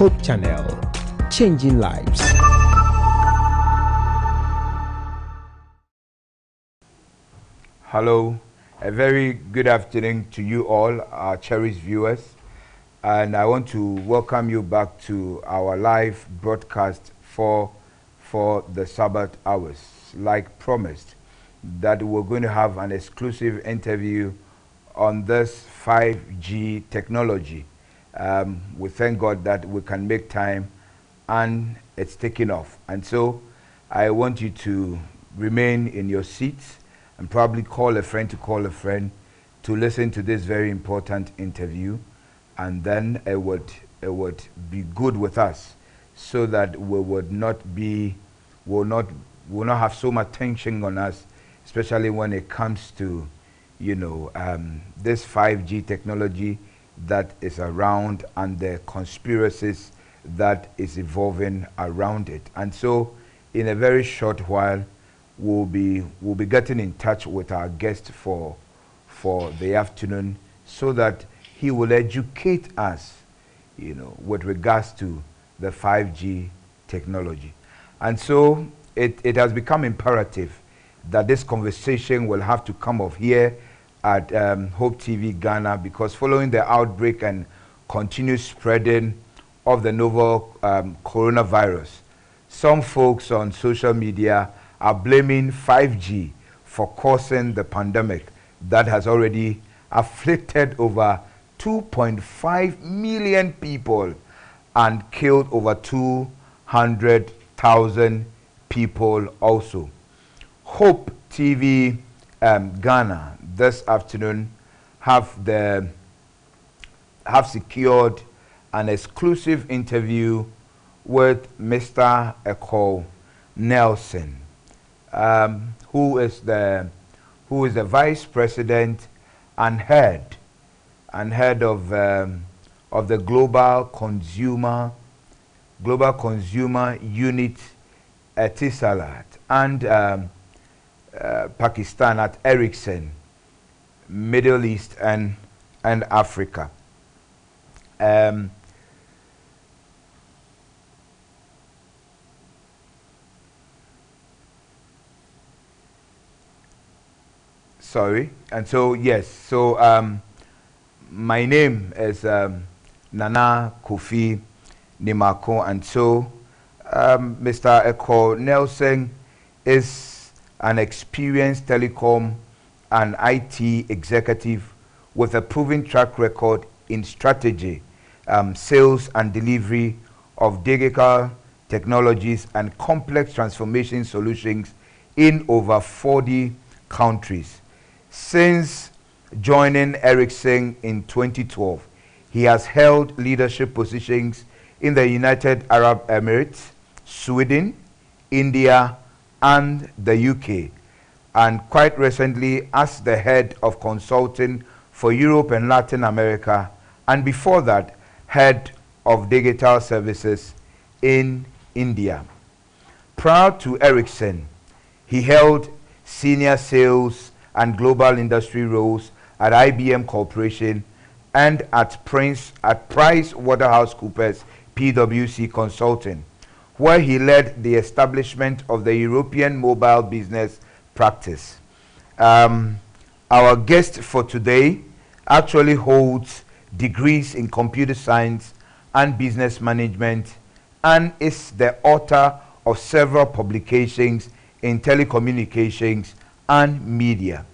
Hope Channel, changing lives. Hello, a very good afternoon to you all, our cherished viewers. And I want to welcome you back to our live broadcast for the Sabbath hours. Like promised, that we're going to have an exclusive interview on this 5G technology. We thank God that we can make time and it's taking off. And so I want you to remain in your seats and probably call a friend to listen to this very important interview, and then it would be good with us, so that we would will not have so much tension on us, especially when it comes to this 5G technology that is around and the conspiracies that is evolving around it. And so in a very short while we'll be getting in touch with our guest for the afternoon, so that he will educate us with regards to the 5G technology. And so it has become imperative that this conversation will have to come off here at Hope TV Ghana, because following the outbreak and continued spreading of the novel coronavirus, some folks on social media are blaming 5G for causing the pandemic that has already afflicted over 2.5 million people and killed over 200,000 people also. Hope TV Ghana this afternoon have secured an exclusive interview with Mr. Ekow Nelson, who is the vice president and head of the global consumer unit Etisalat and Pakistan at Ericsson, Middle East and Africa. Sorry. And so yes, so my name is Nana Kofi Nimako, and so Mr. Ekow Nelson is an experienced telecom and IT executive with a proven track record in strategy, sales and delivery of digital technologies and complex transformation solutions in over 40 countries. Since joining Ericsson in 2012, he has held leadership positions in the United Arab Emirates, Sweden, India, and the UK, and quite recently as the head of consulting for Europe and Latin America, and before that, head of digital services in India. Prior to Ericsson, he held senior sales and global industry roles at IBM Corporation and at PricewaterhouseCoopers PwC Consulting, where he led the establishment of the European mobile business practice. Our guest for today actually holds degrees in computer science and business management, and is the author of several publications in telecommunications and media.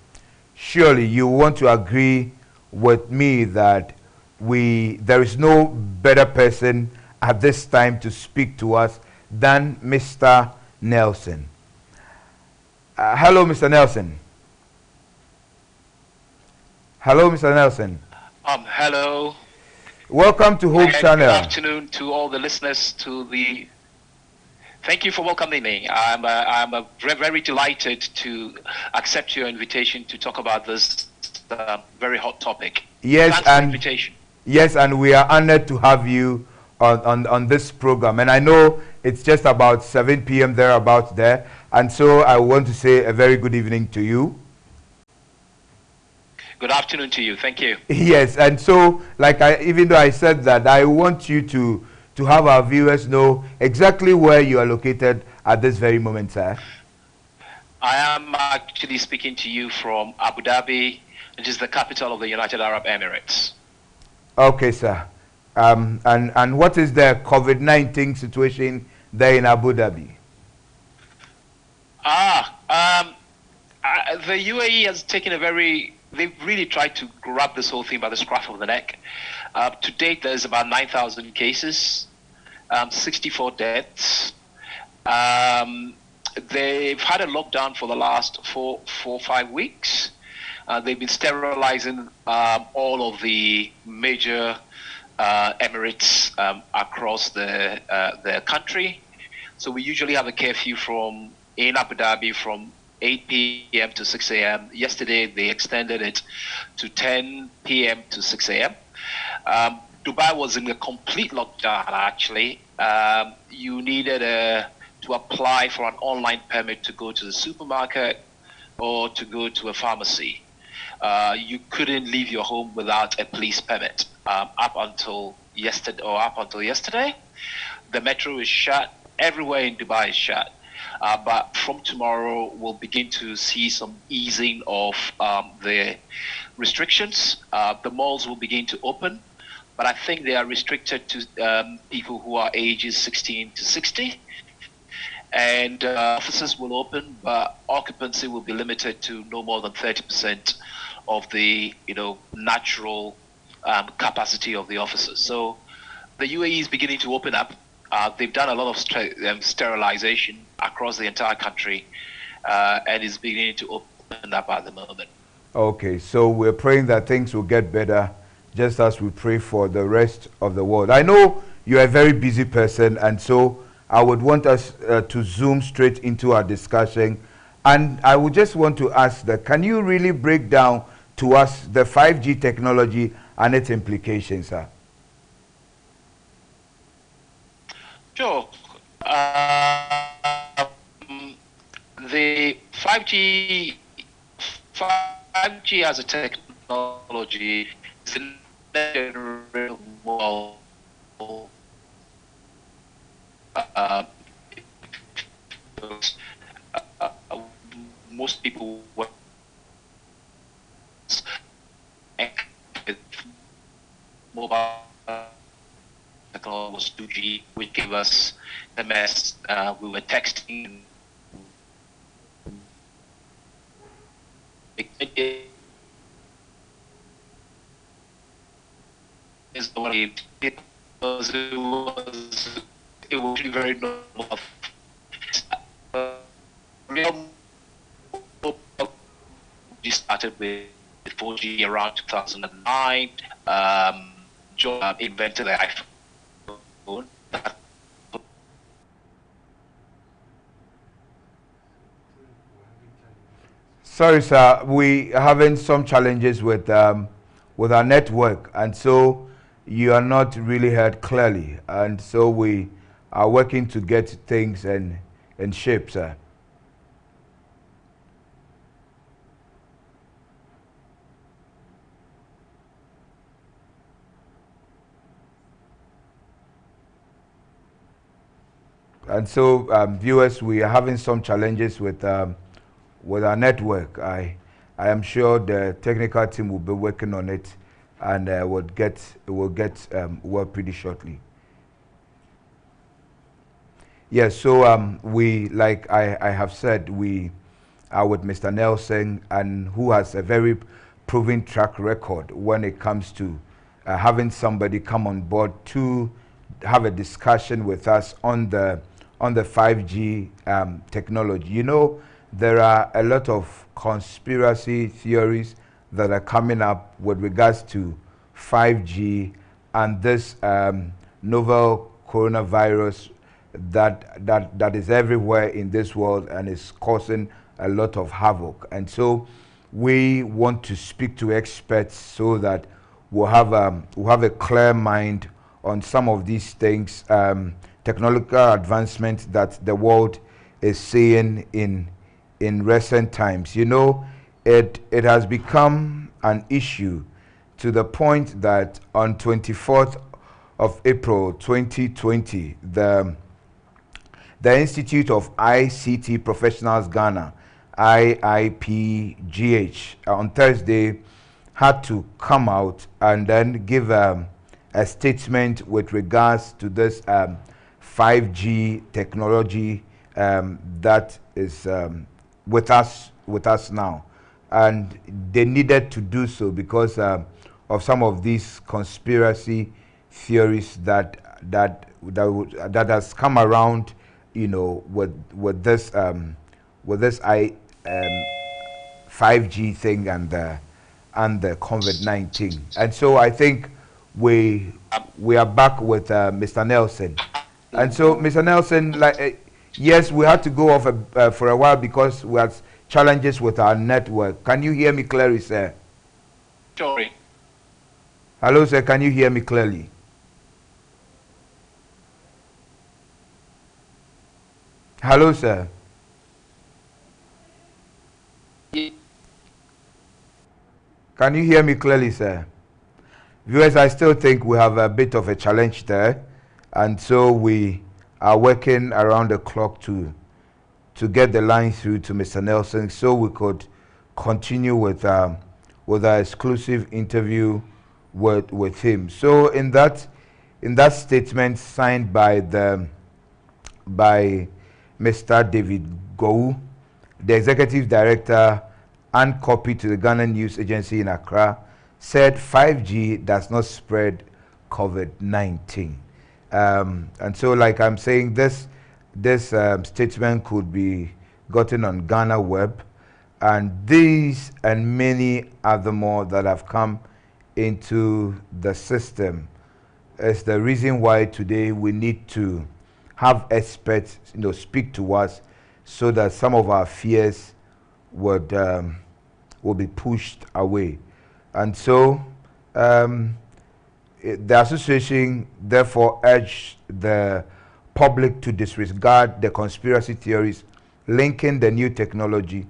Surely you want to agree with me that there is no better person at this time to speak to us than Mr. Nelson. Hello, Mr. Nelson. Hello, Mr. Nelson. Hello. Welcome to Hope Channel. Good afternoon to all the listeners. Thank you for welcoming me. I'm very delighted to accept your invitation to talk about this very hot topic. Yes, thanks for the invitation. Yes, and we are honored to have you on this program. And I know it's just about 7 p.m. thereabouts there, and so I want to say a very good evening to you. Good afternoon to you. Thank you. Yes, and so even though I said that, I want you to to have our viewers know exactly where you are located at this very moment, sir? I am actually speaking to you from Abu Dhabi, which is the capital of the United Arab Emirates. Okay, sir. And what is the COVID-19 situation there in Abu Dhabi? The UAE has taken they've really tried to grab this whole thing by the scruff of the neck. To date, there's about 9,000 cases, 64 deaths. They've had a lockdown for the last 5 weeks. They've been sterilizing all of the major emirates across the country. So we usually have a curfew in Abu Dhabi from 8 p.m. to 6 a.m. Yesterday, they extended it to 10 p.m. to 6 a.m. Dubai was in a complete lockdown, actually. You needed to apply for an online permit to go to the supermarket or to go to a pharmacy. You couldn't leave your home without a police permit up until yesterday. The metro is shut. Everywhere in Dubai is shut. But from tomorrow, we'll begin to see some easing of the restrictions. The malls will begin to open, but I think they are restricted to people who are ages 16 to 60. And offices will open, but occupancy will be limited to no more than 30% of the natural capacity of the offices. So the UAE is beginning to open up. They've done a lot of sterilization across the entire country, and is beginning to open up at the moment. Okay, so we're praying that things will get better, just as we pray for the rest of the world. I know you're a very busy person, and so I would want us to zoom straight into our discussion. And I would just want to ask that, can you really break down to us the 5G technology and its implications, sir? Sure. The 5G as a technology is in the real world. Most people work with mobile technology was 2G, which gave us MS. We were texting. It was very normal. We started with 4G around 2009. John invented the iPhone. Sorry, sir. We are having some challenges with our network, and so you are not really heard clearly. And so we are working to get things in shape, sir. And so, viewers, we are having some challenges with our network. I am sure the technical team will be working on it, and will get well pretty shortly. Yes. So we, like I have said, we are with Mr. Nelson, and who has a very proven track record when it comes to having somebody come on board to have a discussion with us on the 5G technology. You know, there are a lot of conspiracy theories that are coming up with regards to 5G and this novel coronavirus that is everywhere in this world and is causing a lot of havoc. And so we want to speak to experts so that we'll have a clear mind on some of these things, technological advancement that the world is seeing in recent times. You know, it has become an issue to the point that on 24th of April 2020, the Institute of ICT Professionals Ghana, IIPGH, on Thursday had to come out and then give a statement with regards to this 5G technology that is with us now, and they needed to do so because of some of these conspiracy theories that has come around, you know, with this 5G thing and the COVID-19. And so I think we are back with Mr. Nelson. And so, Mr. Nelson, yes, we had to go off for a while because we had challenges with our network. Can you hear me clearly, sir? Sorry. Hello, sir. Can you hear me clearly? Hello, sir. Can you hear me clearly, sir? Viewers, I still think we have a bit of a challenge there, and so we are working around the clock to get the line through to Mr. Nelson so we could continue with our exclusive interview with him. So in that statement signed by Mr. David Gow, the executive director and copy to the Ghana News Agency in Accra, said 5G does not spread COVID-19. And so, like I'm saying, this statement could be gotten on Ghana Web, and these and many other more that have come into the system is the reason why today we need to have experts, speak to us so that some of our fears will be pushed away. And so the association therefore urged the public to disregard the conspiracy theories linking the new technology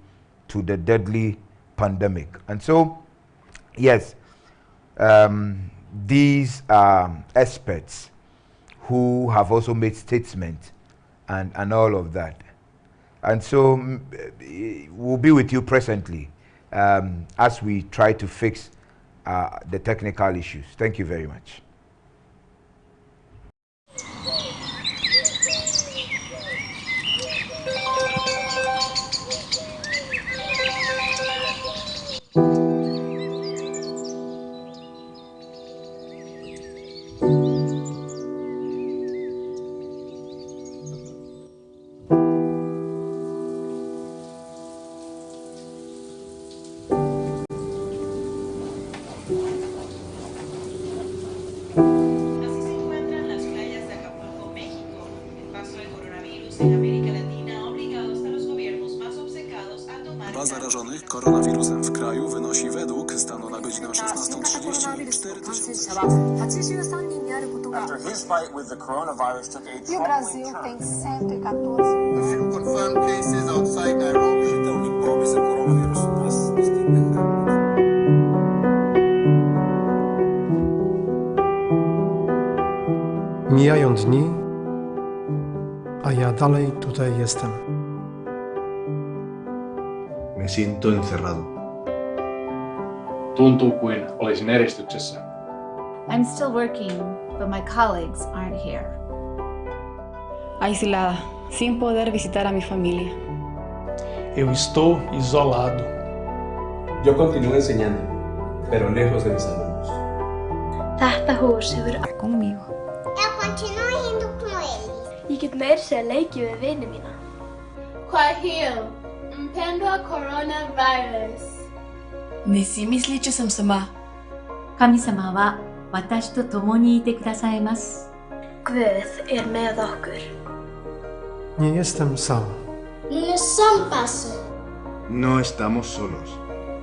to the deadly pandemic. And so, yes, these are experts who have also made statements and all of that. And so we'll be with you presently as we try to fix the technical issues. Thank you very much. Zarażonych koronawirusem w kraju wynosi według stanu na godzinę 16:30 4000. After his fight with the coronavirus took a E o troubling Brasil turn. tem 114. A few confirmed cases outside Nairobi. Mijają dni, a ja dalej tutaj jestem. Me siento encerrado. Tuntuu kuin olisin eristyksessä. I'm still working, but my colleagues aren't here. Aislada, sin poder visitar a mi familia. Eu estou isolado. Yo continúo enseñando, pero lejos de mis alumnos. Conmigo. Eu continuo rindo com eles. Ég get meira sér leikið við vini mína. Kwahil, mpendwa coronavirus. Nesi misli, že som sama. 神様は私と共にいてくださいます。Guð með okkur. Nie jestem sam. No som paso. No estamos solos.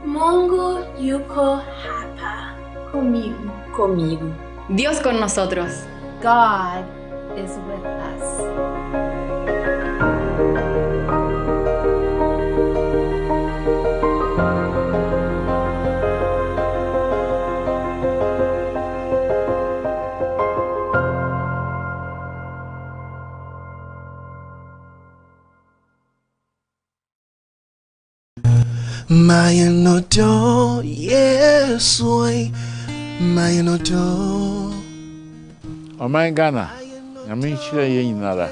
Mungu yuko hapa. Conmigo. Dios con nosotros. God is with us. Mayanoto, yes, way, Mayanoto. Oh my Ghana, I mean, sure, you know,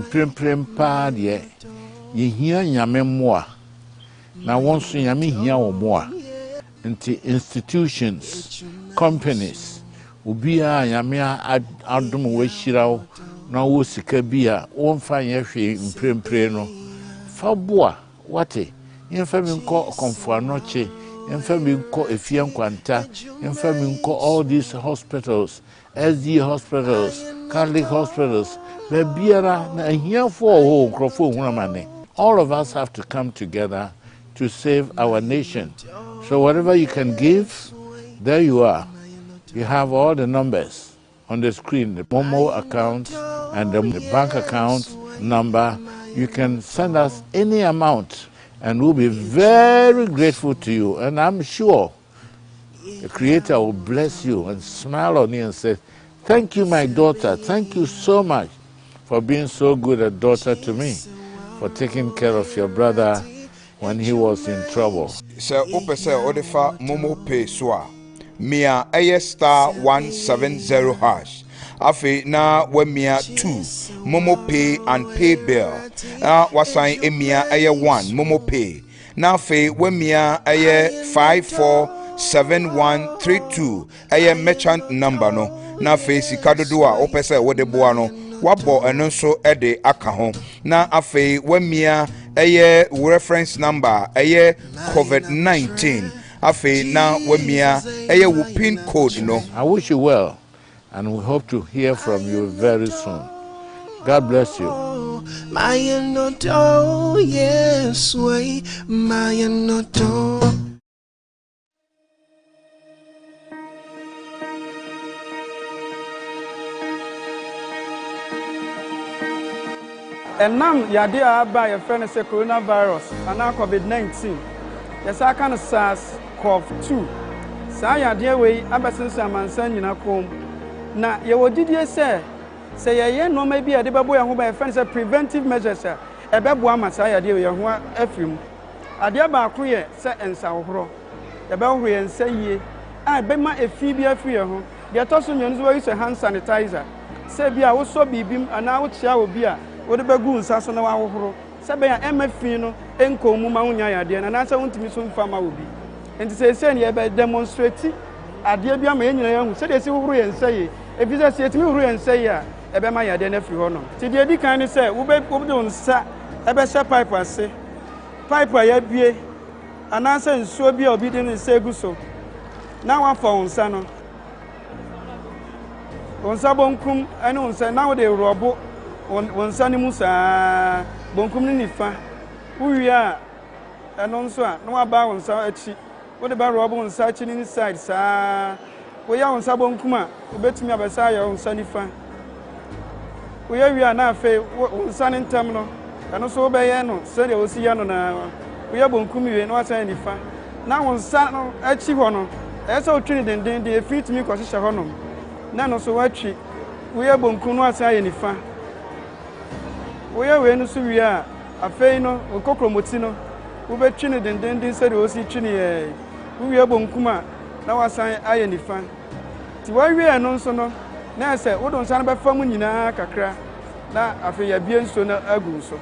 Prim Paddy, you hear Yame more. Now, once you hear or more. Into institutions, companies, ubia Yamia Adam Weshirao, no Sikabia, one fine yashi in Prempreno. Faboa, wate, infaming call Confuanoche, infaming call Efian Quanta, infaming call all these hospitals, SD hospitals, Catholic hospitals, Bebiera, and here for Crofo. All of us have to come together to save our nation. So whatever you can give, there you are. You have all the numbers on the screen, the Momo account and the bank account number. You can send us any amount and we'll be very grateful to you. And I'm sure the Creator will bless you and smile on you and say, thank you, my daughter. Thank you so much for being so good a daughter to me, for taking care of your brother when he was in trouble. Sir Opesa Odefa Momo Pay Swa Mia AS star 170 hash. Afe na we Mia 2 Momo Pay and Pay Bill. Wasan Emia Aya 1 Momo Pay. Na fe we Mia Aya 547132 Aya merchant number no. Na fe Sikadodua Opesa Odeboano. Wabo enonso ede aka ho na afei wamia eye reference number eye COVID-19 afei na wamia eye wo pin code no. I wish you well and we hope to hear from you very soon. God bless you. Mayanoto, yes, way, Mayanoto. And now, Yadia by a friend say coronavirus and now COVID-19. Yes, I can SARS-CoV-2. Say Yadia way, Abasin and San in a comb. Now, you did you say no maybe a debabo who by friends say preventive measures. A babu Masaya dear, who are Ephraim. Adia Bakuye say and Sauro. The bell and say ye, I bet my Ephebia free home. The Atosun use a hand sanitizer. Say be I also be beam and now shall be a. What about goons as on our horo? Sabaya MFino, Enko Mumaunya, and answer won't miss some farmer will be. And to say, send ye by demonstrating. A dear young said, as you and say, if you say to me, and say, ya, Ebema, then if you honor. To the other kind of say, Ube don't sat, Ebesha Piper say, Piper, ye be an answer and so be obedient and say, so. Now I found Sano. On Sabonkum, I know, say now they robo. On Sunny Musa, Bonkum Nifa, who we are, and also no about on Sachi. What about Robo and Sachin inside, sir? We are on Sabonkuma, who bet me about Saya on Sunnifa. We are now fair on Sun in Terminal, and also Bayano, said I was Yano now. We are Bonkumi and what's any fun. Now on Sano, Achi Hono, as all Trinity and then they feed me because it's a honor. None also Wachi, we are Bonkuno, say any fun. We are when we are a faino, or cocomotino, who bet Chinny and then said, was he Chinny? We are Bonkuma, now I say I any fan. To why we are non sono, now I said, what don't sound about Famina Cacra, now I feel bien sooner aguso.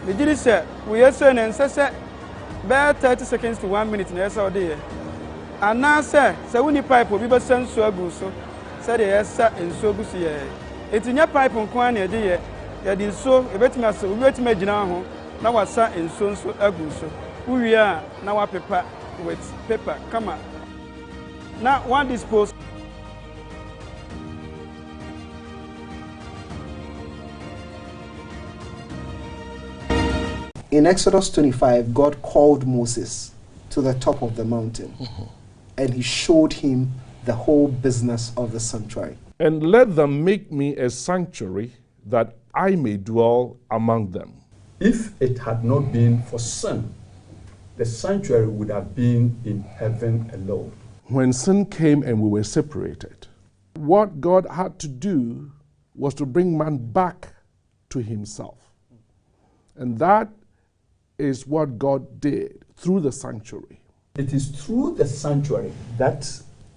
The jury said, we are saying and said, bear 30 seconds to 1 minute in our day. And now, sir, so when you pipe will be sent so aguso, said yes, sir, and so busy. It's in your pipe on Kwan, a dear, that so, a better master, we wait me now. Now I sat in so aguso. Who we are now, a paper with paper, come on. Now, one dispose. In Exodus 25, God called Moses to the top of the mountain, and he showed him the whole business of the sanctuary. And let them make me a sanctuary that I may dwell among them. If it had not been for sin, the sanctuary would have been in heaven alone. When sin came and we were separated, what God had to do was to bring man back to himself. And that is what God did through the sanctuary. It is through the sanctuary that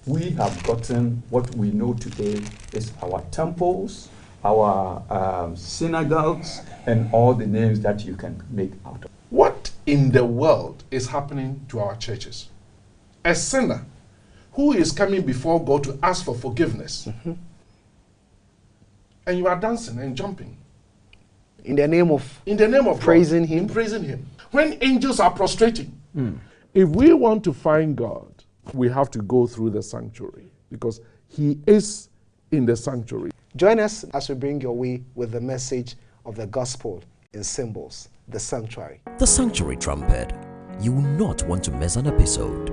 we have gotten what we know today is our temples, our synagogues, and all the names that you can make out of. What in the world is happening to our churches? A sinner who is coming before God to ask for forgiveness. And you are dancing and jumping. In the name of praising God, him. Praising him. When angels are prostrating. If we want to find God, we have to go through the sanctuary because he is in the sanctuary. Join us as we bring your way with the message of the gospel in symbols, the sanctuary. The Sanctuary Trumpet. You will not want to miss an episode.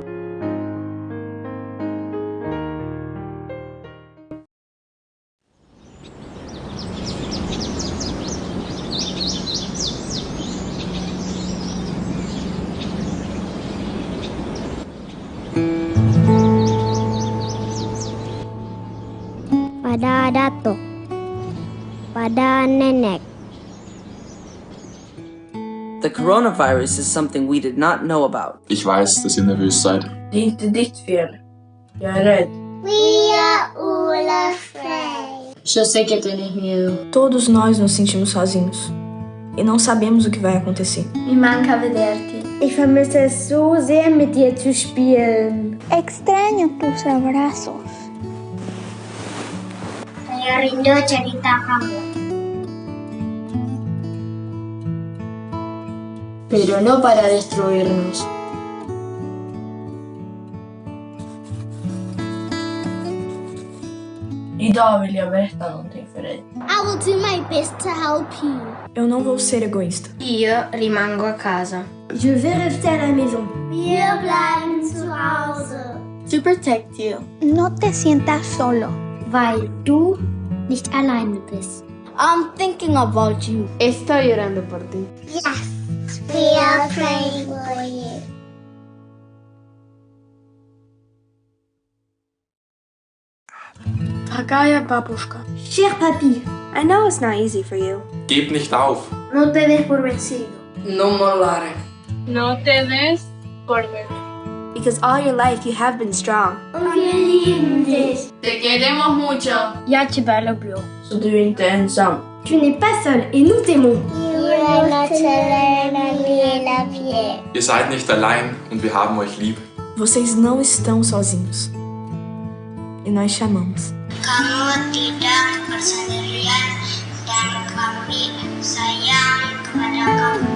Pada datuk, pada nenek. The coronavirus is something we did not know about. Ich weiß, dass ihr nervös seid. Det är inte ditt fel. Jag är rädd. We are all afraid. Eu sei que tens medo. Todos nós nos sentimos sozinhos. E não sabemos o que vai acontecer. Me manca veder-te. Ich vermisse so sehr mit dir zu spielen. Extraño tus abrazos. Saya rindu cerita kamu. Pero no para destruirnos. Idag vill jag berätta någonting för dig. I will do my best to help you. Eu não vou ser egoísta. Io rimango a casa. Je vais rester à la maison. Wir bleiben zu Hause. To protect you. No te sientas solo. Weil du nicht alleine bist. I'm thinking about you. Estoy orando por ti. Yes, we are praying for you. Dragaya babushka. Cher papi, I know it's not easy for you. Gebt nicht auf. No te des por vencido. No molare. No te des por ver. Because all your life you have been strong. Wir lieben dich. Te queremos mucho. Jag тебя люблю. Så du är inte ensam. Tu n'es pas seul et nous t'aimons. Ihr seid nicht allein und wir haben euch lieb. Vocês não estão sozinhos. E nós chamamos. Kamu tidak bersendirian dan kami sayang kepada kamu.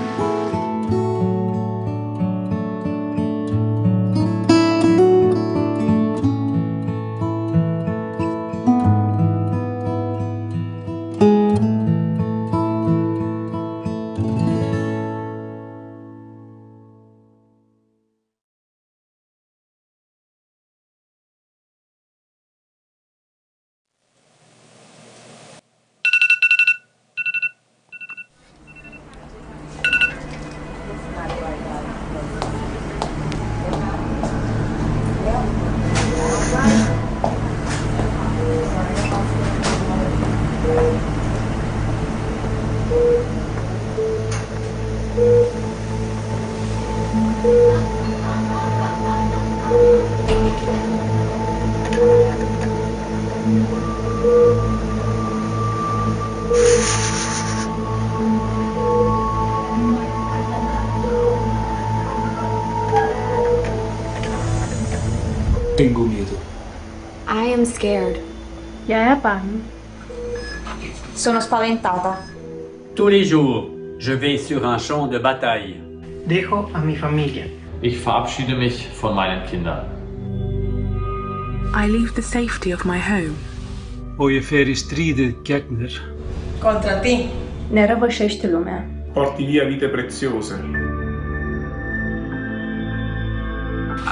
Tengo miedo. I am scared. Jag är bang. Sono spaventata. Tous les jours, je vais sur un champ de bataille. Dejo a mi familia. Ich verabschiede mich von meinen Kindern. I leave the safety of my home. Og ég fer í stríðið gegn þér. Contra ti. Ne răvășești lumea. Porti via vite preziose.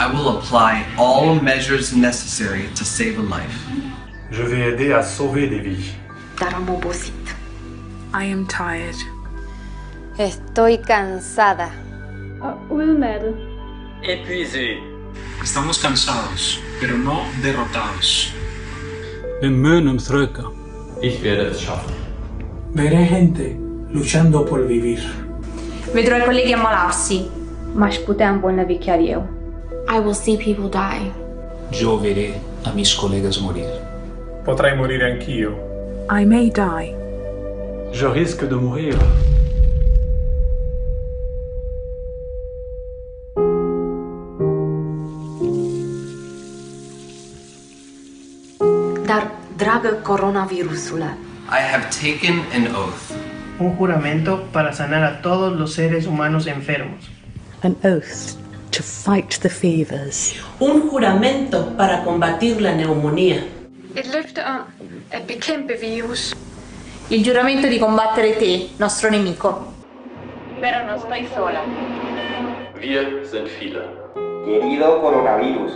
I will apply all measures necessary to save a life. Je vais aider à sauver des vies. Dar am obosit. I am tired. Estoy cansada. Ulmer. Épuisé. Estamos cansados, pero no derrotados. Við munum þrauka. Ich werde es schaffen. Veré gente luchando por vivir. Vedrò i colleghi ammalarsi, ma aș putea îmbolnăvi chiar eu. I will see people die. Yo veré a mis colegas morir. Potrai morire anch'io. I may die. Je risque de mourir. Dar, dragă coronavirusule, I have taken an oath. Un juramento para sanar a todos los seres humanos enfermos. An oath to fight the fevers. Un juramento para combatir la neumonía. Il löfte om att bekämpa virus. Il giuramento di combattere te, nostro nemico. Pero no estoy sola. Wir sind viele. Querido coronavirus,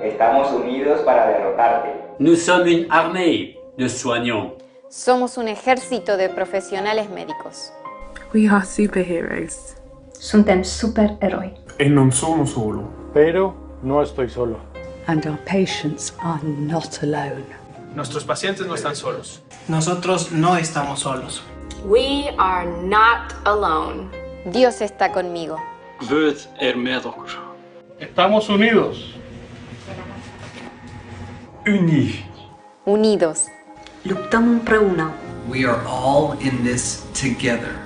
estamos unidos para derrotarte. Nous sommes une armée de soignants. Somos un ejército de profesionales médicos. We are superheroes. Suntem supereroi. E non sono solo. Pero no estoy solo. And our patients are not alone. Nuestros pacientes no están solos. Nosotros no estamos solos. We are not alone. Dios está conmigo. Guð með okkur. Estamos unidos. Unis. Unidos. luptăm împreună. We are all in this together.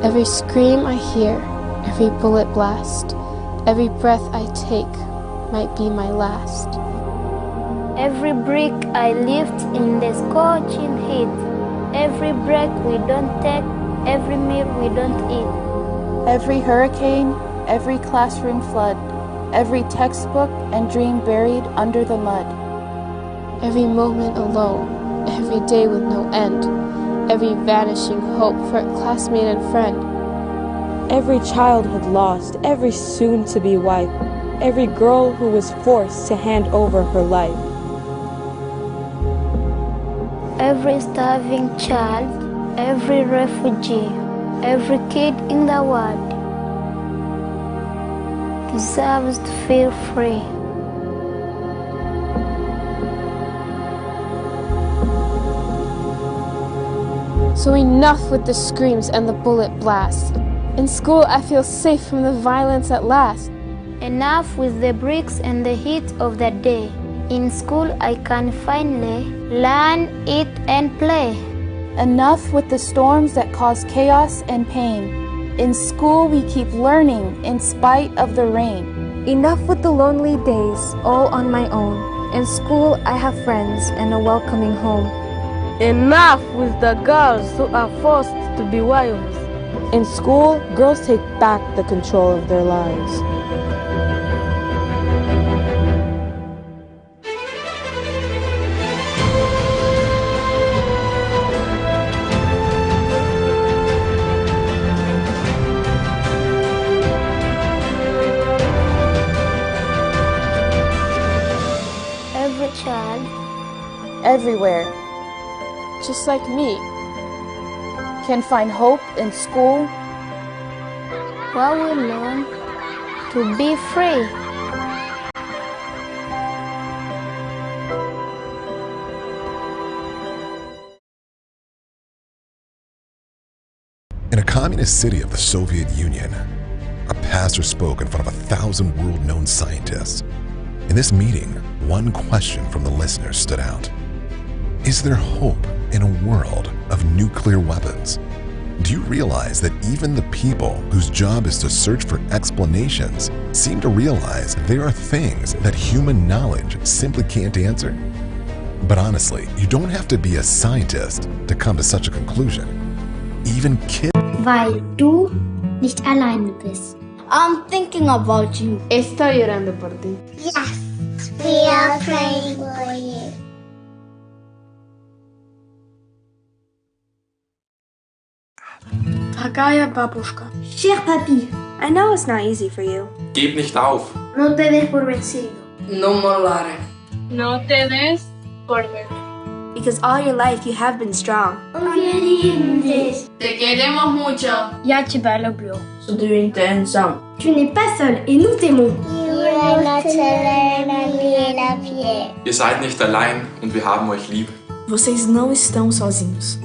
Every scream I hear, every bullet blast, every breath I take might be my last. Every brick I lift in the scorching heat, every breath we don't take, every meal we don't eat. Every hurricane, every classroom flood, every textbook and dream buried under the mud. Every moment alone, every day with no end, every vanishing hope for a classmate and friend. Every childhood lost, every soon-to-be wife, every girl who was forced to hand over her life. Every starving child, every refugee, every kid in the world deserves to feel free. So enough with the screams and the bullet blasts. In school, I feel safe from the violence at last. Enough with the bricks and the heat of the day. In school, I can finally learn, eat, and play. Enough with the storms that cause chaos and pain. In school, we keep learning in spite of the rain. Enough with the lonely days, all on my own. In school, I have friends and a welcoming home. Enough with the girls who are forced to be wives. In school, girls take back the control of their lives. Every child, everywhere, just like me, can find hope in school, where we learn to be free. In a communist city of the Soviet Union, a pastor spoke in front of 1,000 world-known scientists. In this meeting, one question from the listeners stood out. Is there hope in a world of nuclear weapons? Do you realize that even the people whose job is to search for explanations seem to realize there are things that human knowledge simply can't answer? But honestly, you don't have to be a scientist to come to such a conclusion. Even kids. Weil du nicht alleine bist. I'm thinking about you. Estoy orando por ti. Yes, we are praying for you. Дорогая бабушка. Cher Papi. I know it's not easy for you. Gib nicht auf. No te des por vencido. No mollare. No te des por vencido. Because all your life you have been strong. Te queremos mucho. Я тебя люблю. Tu n'es pas seul et nous t'aimons. Ihr seid nicht allein und wir haben euch lieb. Vocês não estão sozinhos.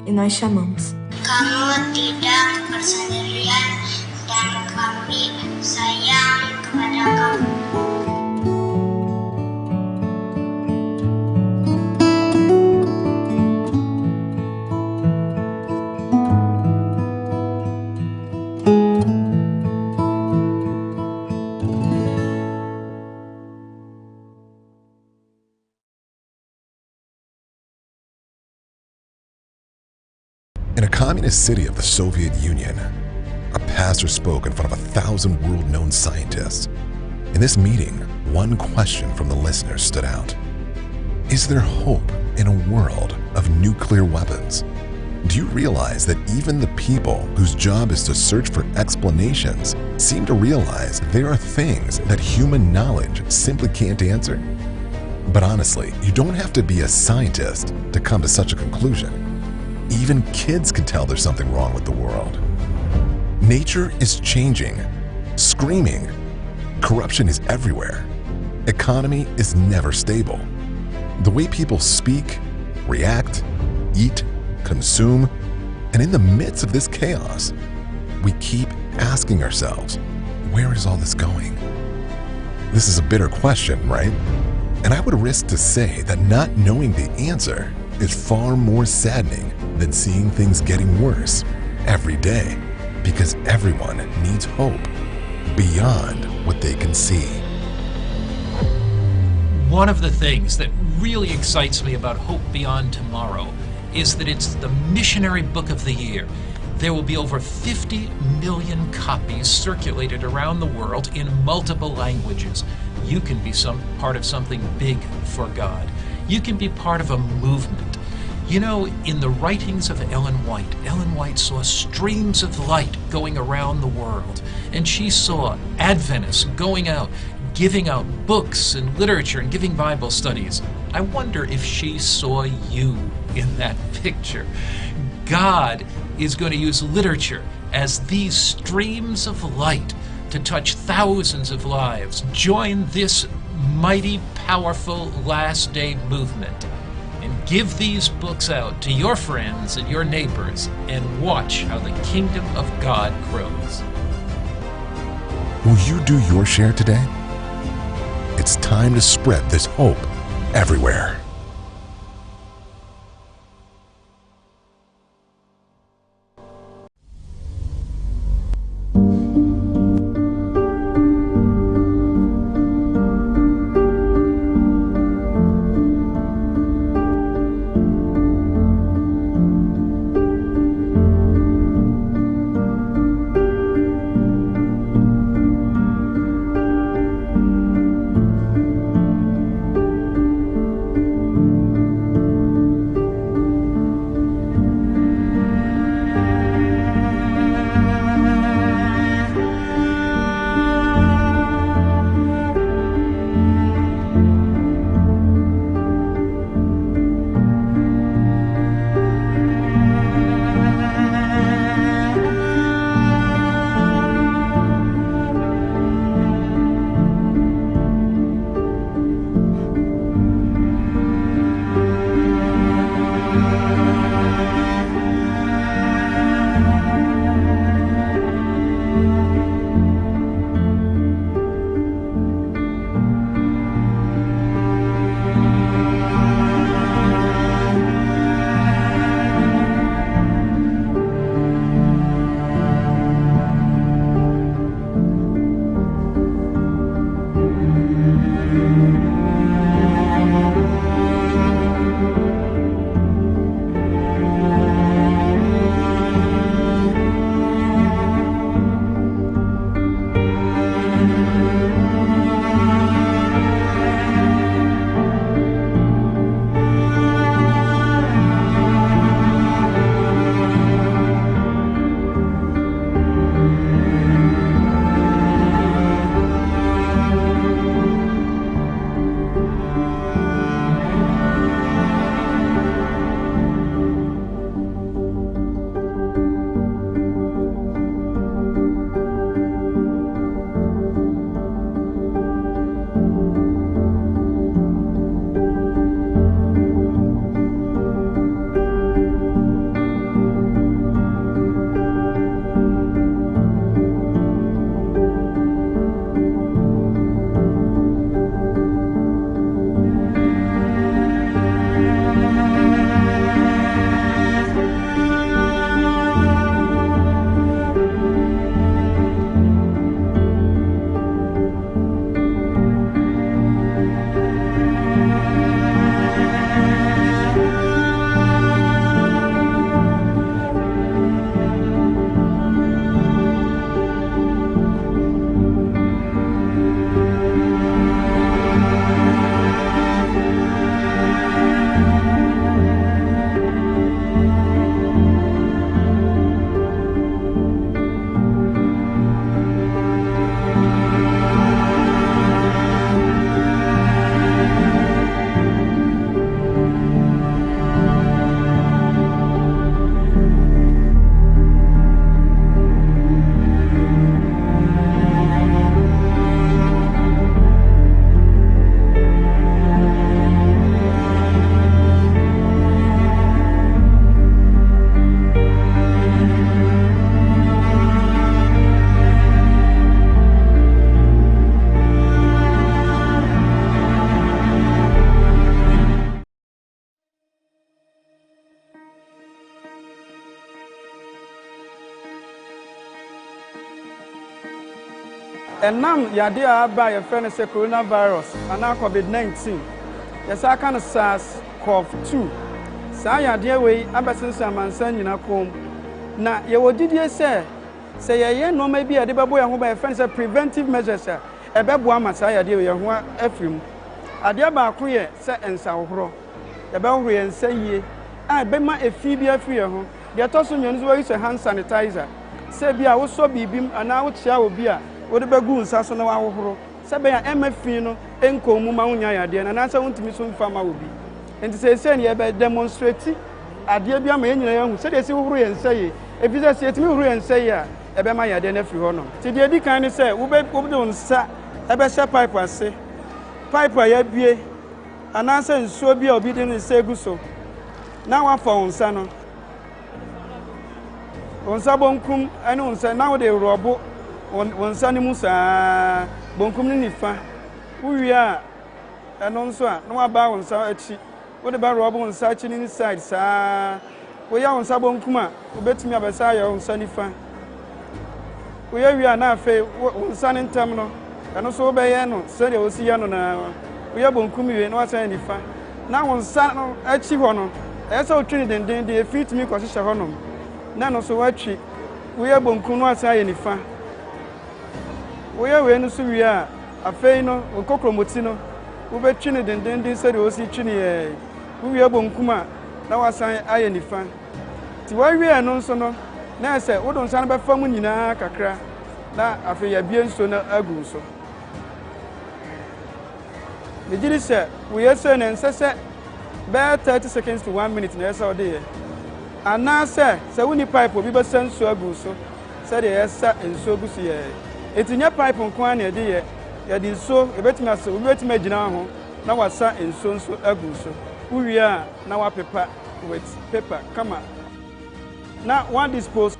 E nós chamamos. Kamu tidak bersendirian dan kami sayang kepada kamu. In a communist city of the Soviet Union, a pastor spoke in front of 1,000 world-known scientists. In this meeting, one question from the listeners stood out. Is there hope in a world of nuclear weapons? Do you realize that even the people whose job is to search for explanations seem to realize there are things that human knowledge simply can't answer? But honestly, you don't have to be a scientist to come to such a conclusion. Even kids can tell there's something wrong with the world. Nature is changing, screaming. Corruption is everywhere. Economy is never stable. The way people speak, react, eat, consume, and in the midst of this chaos, we keep asking ourselves, where is all this going? This is a bitter question, right? And I would risk to say that not knowing the answer is far more saddening than seeing things getting worse every day, because everyone needs hope beyond what they can see. One of the things that really excites me about Hope Beyond Tomorrow is that it's the missionary book of the year. There will be over 50 million copies circulated around the world in multiple languages. You can be part of something big for God. You can be part of a movement. You know, in the writings of Ellen White saw streams of light going around the world, and she saw Adventists going out, giving out books and literature and giving Bible studies. I wonder if she saw you in that picture. God is going to use literature as these streams of light to touch thousands of lives. Join this mighty, powerful last day movement and give these books out to your friends and your neighbors and watch how the kingdom of God grows. Will you do your share today? It's time to spread this hope everywhere. ɛnam yade a aba yɛfrɛ no sɛ coronavirus anaa covid-19 yɛsa aka no SARS-CoV-2 saa yadeɛ wei abɛsensan amansan nyina kom na yɛwɔ didie sɛ yɛyɛ nneɛma bi a yɛde bɛbɔ yɛn ho ba yɛfrɛ no sɛ preventive measures a ɛbɛboa ama saa yadeɛ wei yɛn ho afiri mu adeɛ baako yɛ sɛ nsahohorɔ yɛbɛhohoro yɛn nsa yie a ɛbɛma efi bi afiri yɛn ho deɛ ɛtɔ so mmienu nso wɔyi sɛ hand sanitizer sɛ bi a wosɔ biribi mu anaa wokyia obi a wode bɛgu nsa so na wahohoro sɛ bɛyɛ ɛma fi no ɛnkɔ mu ma wonya yadeɛ na anaasɛ wontumi so mfa ma obi nti sɛ ne yɛbɛ demonstrate adeɛ bi ama yɛn nyina yɛn ho sɛdeɛ si hohoro yɛn nsa yie efi sɛ yɛtumi hohoro yɛn nsa yie a ɛbɛma yadeɛ no afiri hɔ no nti deɛ di kan ne sɛ wode wo nsa ɛbɛhyɛ pipe ase pipe a yɛabie anaasɛ nsuo bi a obi de ne nsa egu so na wafa wo nsa no wo nsa bonkum ɛne wo nsa na wode rɔbo wo nsa no mu saa bonkum ne nifa wowie a ɛno nso a na waba wo nsa akyi wode ba rɔbo wo nsa akyi ne side saa woyɛ wo nsa bonkum a wobɛtumi abɛsa ayɛ wo nsa nifa woyɛ wie a na afei wo nsa ne ntam no ɛno so wobɛyɛ no sɛdeɛ wosi yɛ no na woyɛ bonkum wie na wasan nifa na wo nsa no akyi hɔ no ɛyɛ sɛ wotwe ne dendenden efi tumi kɔhyehyɛ hɔ nom na no so watwi woyɛ bonkum no wasan ayɛ nifa woyɛ wei no so wie a afei no wo kokromoti no wobɛtwi ne dendenden sɛdeɛ wosi twi ne yɛ wowie bonkum a na wasan ayɛ nifa nti wawie no nso no na sɛ wode nsa no bɛfa mu nyinaa kakra na afei yɛbie nsuo no agu so megyiri sɛ woyɛ sɛ ne nsɛ sɛ bɛyɛ 30 seconds to 1 minute na ɛsɛ wode yɛ anaasɛ sɛ woni pipe obi bɛsa nsuo agu so sɛdeɛ yɛsa nsuo gu so yɛ ɛti nyɛ pipe nko a na yɛde yɛde nsuo yɛbɛtumi asɛ obi bɛtumi agyina ho na wasa nsuo nso agu so wowie a na wapepa with paper kama na one dispose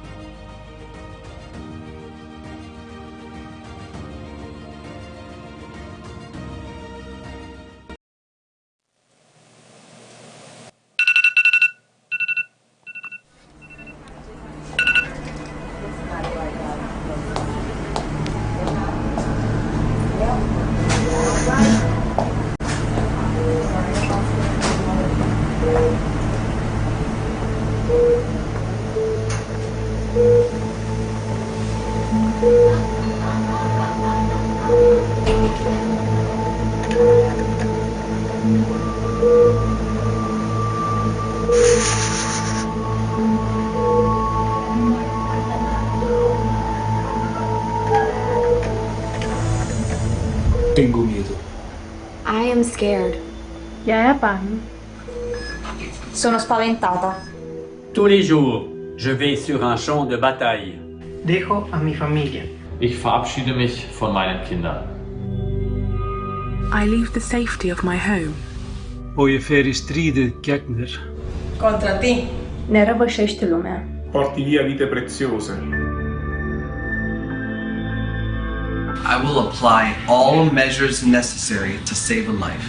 Tengo miedo. I am scared. Jeg bange. Sono spaventata. Tous les jours, je vais sur un champ de bataille. Dejo a mi familia. Ich verabschiede mich von meinen Kindern. I leave the safety of my home. Og ég fer í stríðið gegn þér. Contra ti. Ne răvășește lumea. Porti via vite preziose. I will apply all measures necessary to save a life.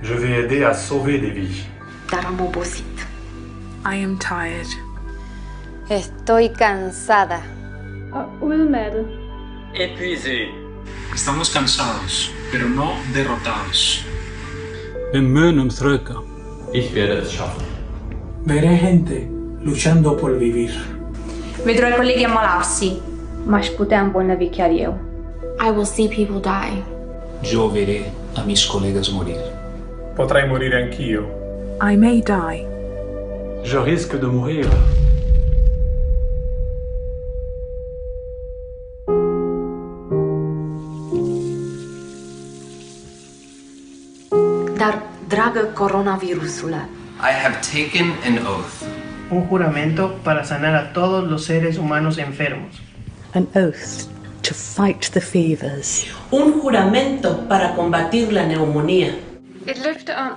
Je vais aider à sauver des vies. Dar am obosit. I am tired. Estoy cansada. Udmattet. Épuisé. Estamos cansados, pero no derrotados. Við munum þrauka. Ich werde es schaffen. Veré gente luchando por vivir. Vedrò i colleghi ammalarsi. M-aș putea îmbolnăvi chiar eu. I will see people die. Yo veré a mis colegas morir. Potrai morire anch'io. I may die. Je risque de mourir. Dar, dragă coronavirusule, I have taken an oath. Un juramento para sanar a todos los seres humanos enfermos. An oath to fight the fevers. Un juramento para combatir la neumonía. Il løfte om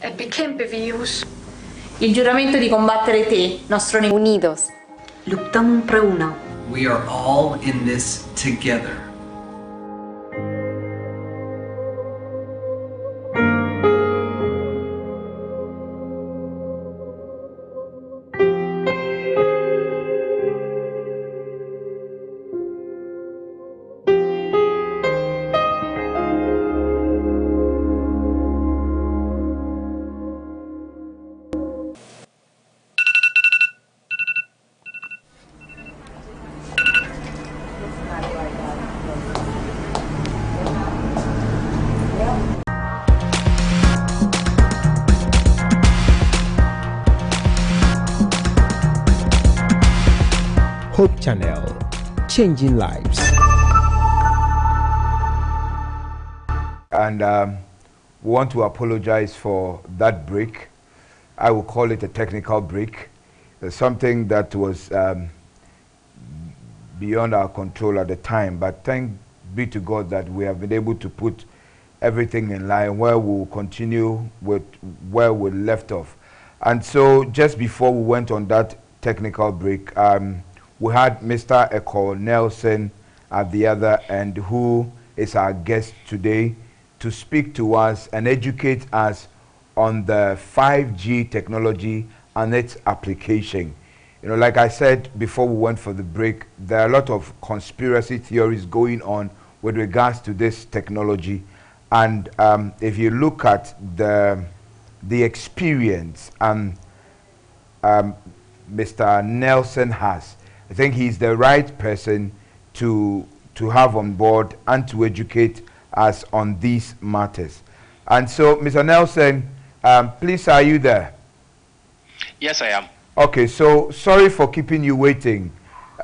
at bekæmpe virus. Il giuramento di combattere te, nostro nemico. unidos. Luptăm împreună. We are all in this together. Hope Channel, changing lives. And we want to apologize for that break. I will call it a technical break. Something that was beyond our control at the time, but thank be to God that we have been able to put everything in line where we'll continue with where we left off. And so just before we went on that technical break, we had Mr. Ekow Nelson at the other end, who is our guest today to speak to us and educate us on the 5G technology and its application. You know, like I said before we went for the break, there are a lot of conspiracy theories going on with regards to this technology. And if you look at the experience Mr. Nelson has, I think he's the right person to have on board and to educate us on these matters. And so, Mr. Nelson, please, are you there? Yes, I am. Okay, so sorry for keeping you waiting.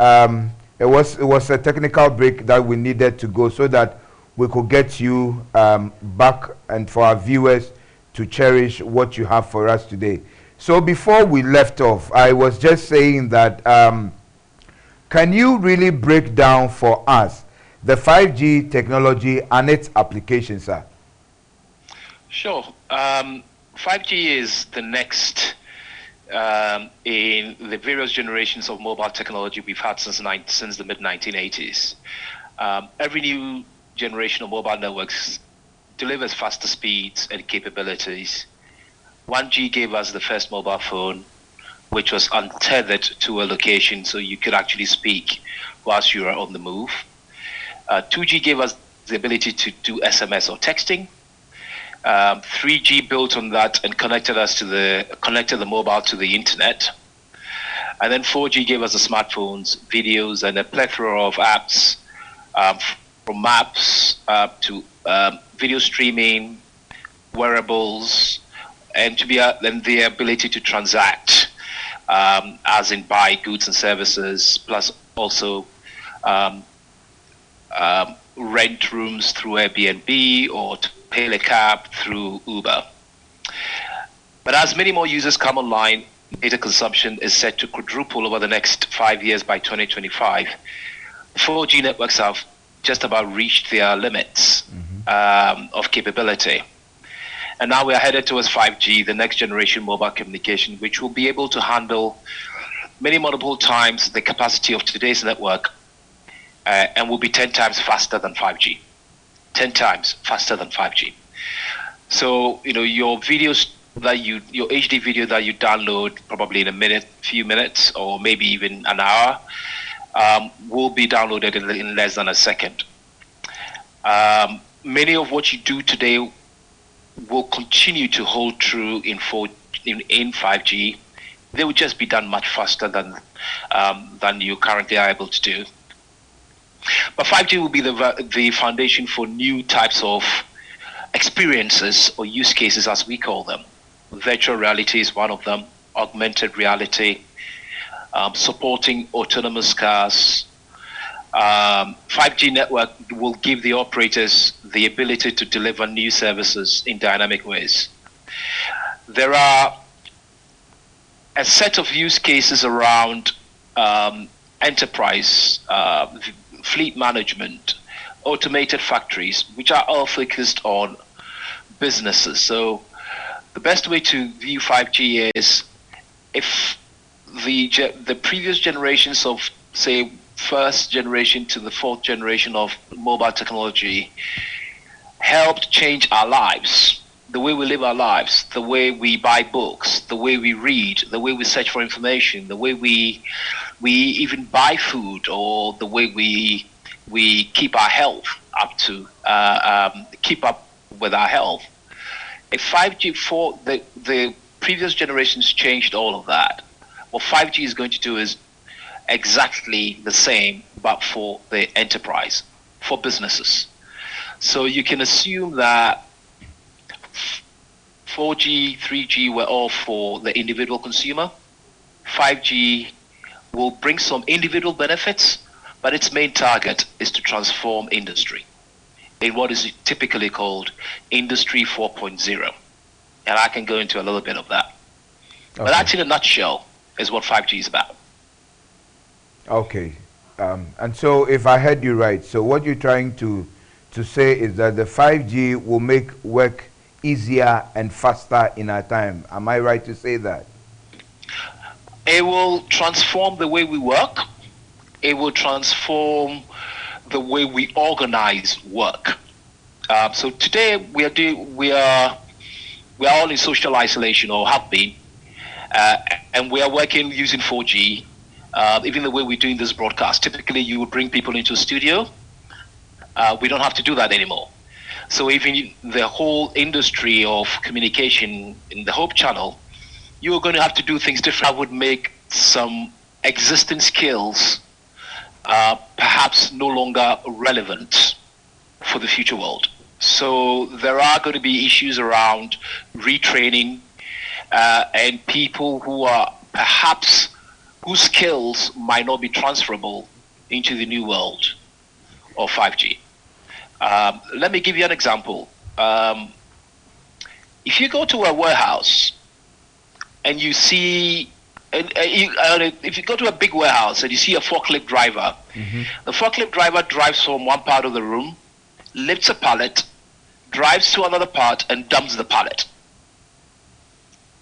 It was a technical break that we needed to go so that we could get you back and for our viewers to cherish what you have for us today. So before we left off, I was just saying that can you really break down for us the 5G technology and its applications, sir? Sure. 5G is the next in the various generations of mobile technology we've had since the mid-1980s. Every new generation of mobile networks delivers faster speeds and capabilities. 1G gave us the first mobile phone, which was untethered to a location, so you could actually speak whilst you were on the move. 2G gave us the ability to do SMS or texting. 3G built on that and connected the mobile to the internet. And then 4G gave us the smartphones, videos, and a plethora of apps, from maps to video streaming, wearables, and the ability to transact, as in buy goods and services, plus also rent rooms through Airbnb or to hail a cab through Uber. But as many more users come online, data consumption is set to quadruple over the next 5 years by 2025. 4G networks have just about reached their limits of capability. And now we are headed towards 5G, the next generation mobile communication, which will be able to handle many multiple times the capacity of today's network, and will be 10 times faster than 5G. 10 times faster than 5G. So, you know, your videos your HD video that you download probably in few minutes, or maybe even an hour, will be downloaded in less than a second. Many of what you do today will continue to hold true in 5G. They will just be done much faster than you currently are able to do. But 5G will be the foundation for new types of experiences or use cases, as we call them. Virtual reality is one of them, augmented reality, supporting autonomous cars. 5G network will give the operators the ability to deliver new services in dynamic ways. There are a set of use cases around enterprise, fleet management, automated factories, which are all focused on businesses. So the best way to view 5G is if the previous generations of, say, first generation to the fourth generation of mobile technology helped change our lives, the way we live our lives, the way we buy books, the way we read, the way we search for information, the way we even buy food, or the way we keep our health keep up with our health. If 5G for the previous generations changed all of that, what 5G is going to do is exactly the same, but for the enterprise. for businesses. So you can assume that 4G, 3G were all for the individual consumer. 5G will bring some individual benefits, but its main target is to transform industry in what is typically called Industry 4.0. And I can go into a little bit of that. Okay. But that's in a nutshell is what 5G is about. Okay. And so if I heard you right, so what you're trying to say is that the 5G will make work easier and faster in our time. Am I right to say that? It will transform the way we work. It will transform the way we organize work. So today we are all in social isolation, or have been, and we are working using 4G. Even the way we're doing this broadcast, typically you would bring people into a studio. We don't have to do that anymore. So even the whole industry of communication in the Hope Channel, you're going to have to do things different. That would make some existing skills perhaps no longer relevant for the future world. So there are going to be issues around retraining and people who are perhaps whose skills might not be transferable into the new world of 5G. Let me give you an example. If you go to a warehouse and you see, if you go to a big warehouse and you see a forklift driver, the forklift driver drives from one part of the room, lifts a pallet, drives to another part, and dumps the pallet.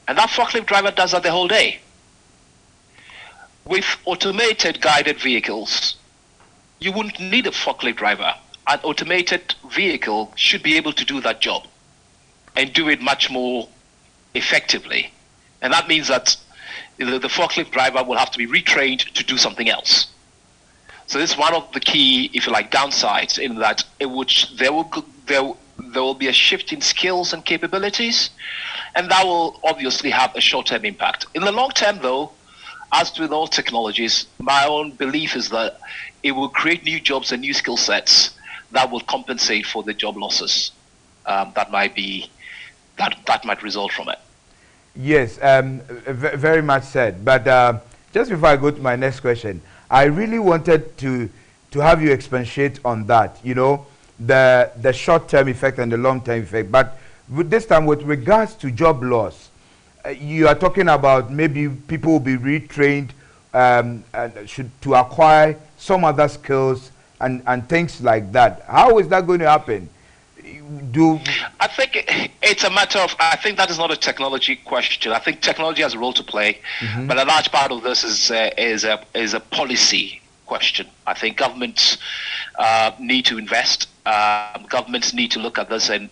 And that forklift driver does that the whole day. With automated guided vehicles, you wouldn't need a forklift driver. An automated vehicle should be able to do that job and do it much more effectively. And that means that the forklift driver will have to be retrained to do something else. So this is one of the key, if you like, downsides, in that there will be a shift in skills and capabilities, and that will obviously have a short-term impact. In the long term, though, as with all technologies, my own belief is that it will create new jobs and new skill sets that will compensate for the job losses that might result from it. Yes, very much said. But just before I go to my next question, I really wanted to have you expatiate on that. You know, the short-term effect and the long-term effect. But with this time, with regards to job loss, you are talking about maybe people will be retrained to acquire some other skills and things like that. How is that going to happen? I think it's a matter of, I think that is not a technology question. I think technology has a role to play, but a large part of this is a policy question. I think governments need to invest. Governments need to look at this and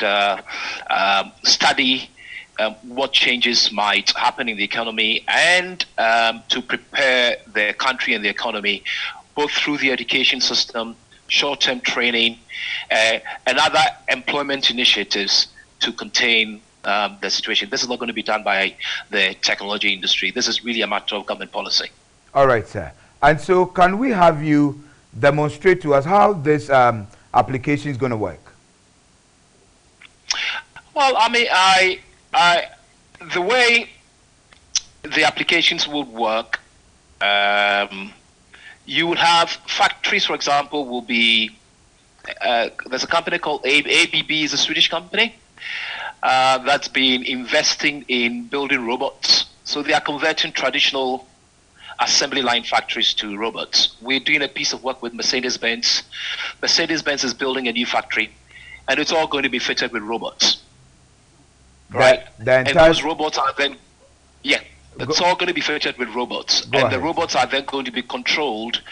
study what changes might happen in the economy, and to prepare the country and the economy, both through the education system, short-term training, and other employment initiatives to contain the situation. This is not going to be done by the technology industry. This is really a matter of government policy. All right, sir. And so can we have you demonstrate to us how this application is going to work? Well, I mean, the way the applications would work, you would have factories, for example, will be, there's a company called ABB, is a Swedish company, that's been investing in building robots. So they are converting traditional assembly line factories to robots. We're doing a piece of work with Mercedes-Benz. Mercedes-Benz is building a new factory, and it's all going to be fitted with robots. Right? And those robots are then, it's all going to be fitted with robots. The robots are then going to be controlled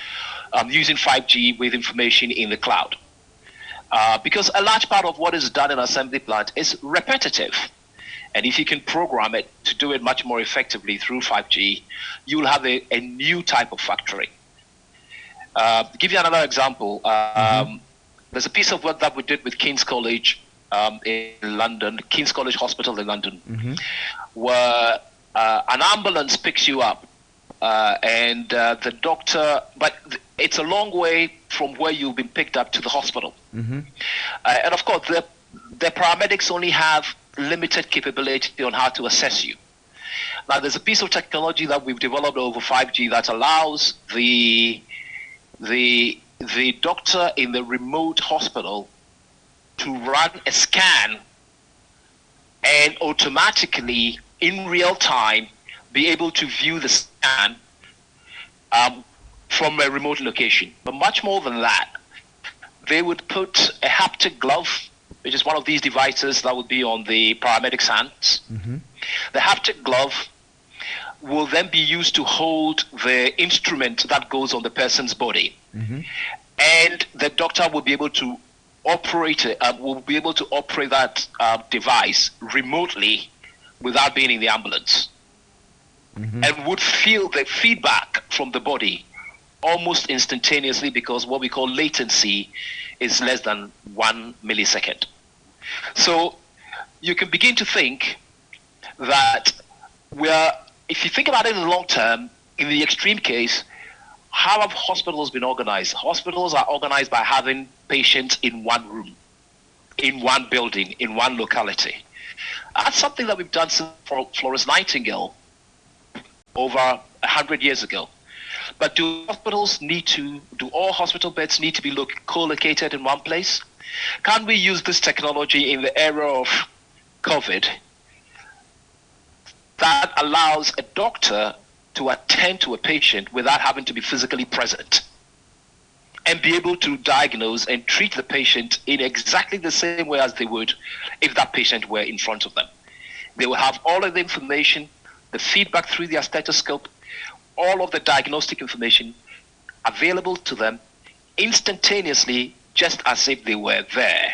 using 5G with information in the cloud. Because a large part of what is done in an assembly plant is repetitive. And if you can program it to do it much more effectively through 5G, you'll have a new type of factory. To give you another example, there's a piece of work that we did with King's College in London, King's College Hospital in London, where an ambulance picks you up and the doctor, but it's a long way from where you've been picked up to the hospital. Mm-hmm. And of course, the paramedics only have limited capability on how to assess you. Now, there's a piece of technology that we've developed over 5G that allows the doctor in the remote hospital to run a scan and automatically, in real time, be able to view the scan from a remote location. But much more than that, they would put a haptic glove, which is one of these devices that would be on the paramedic's hands. Mm-hmm. The haptic glove will then be used to hold the instrument that goes on the person's body. Mm-hmm. And the doctor will be able to operate that device remotely without being in the ambulance. Mm-hmm. And would feel the feedback from the body almost instantaneously, because what we call latency is less than 1 millisecond. So you can begin to think that if you think about it in the long term, in the extreme case, how have hospitals been organized? Hospitals are organized by having patients in one room, in one building, in one locality. That's something that we've done since Florence Nightingale over 100 years ago. But do all hospital beds need to be co-located in one place? Can we use this technology in the era of COVID that allows a doctor to attend to a patient without having to be physically present and be able to diagnose and treat the patient in exactly the same way as they would if that patient were in front of them? They will have all of the information, the feedback through their stethoscope, all of the diagnostic information available to them instantaneously, just as if they were there,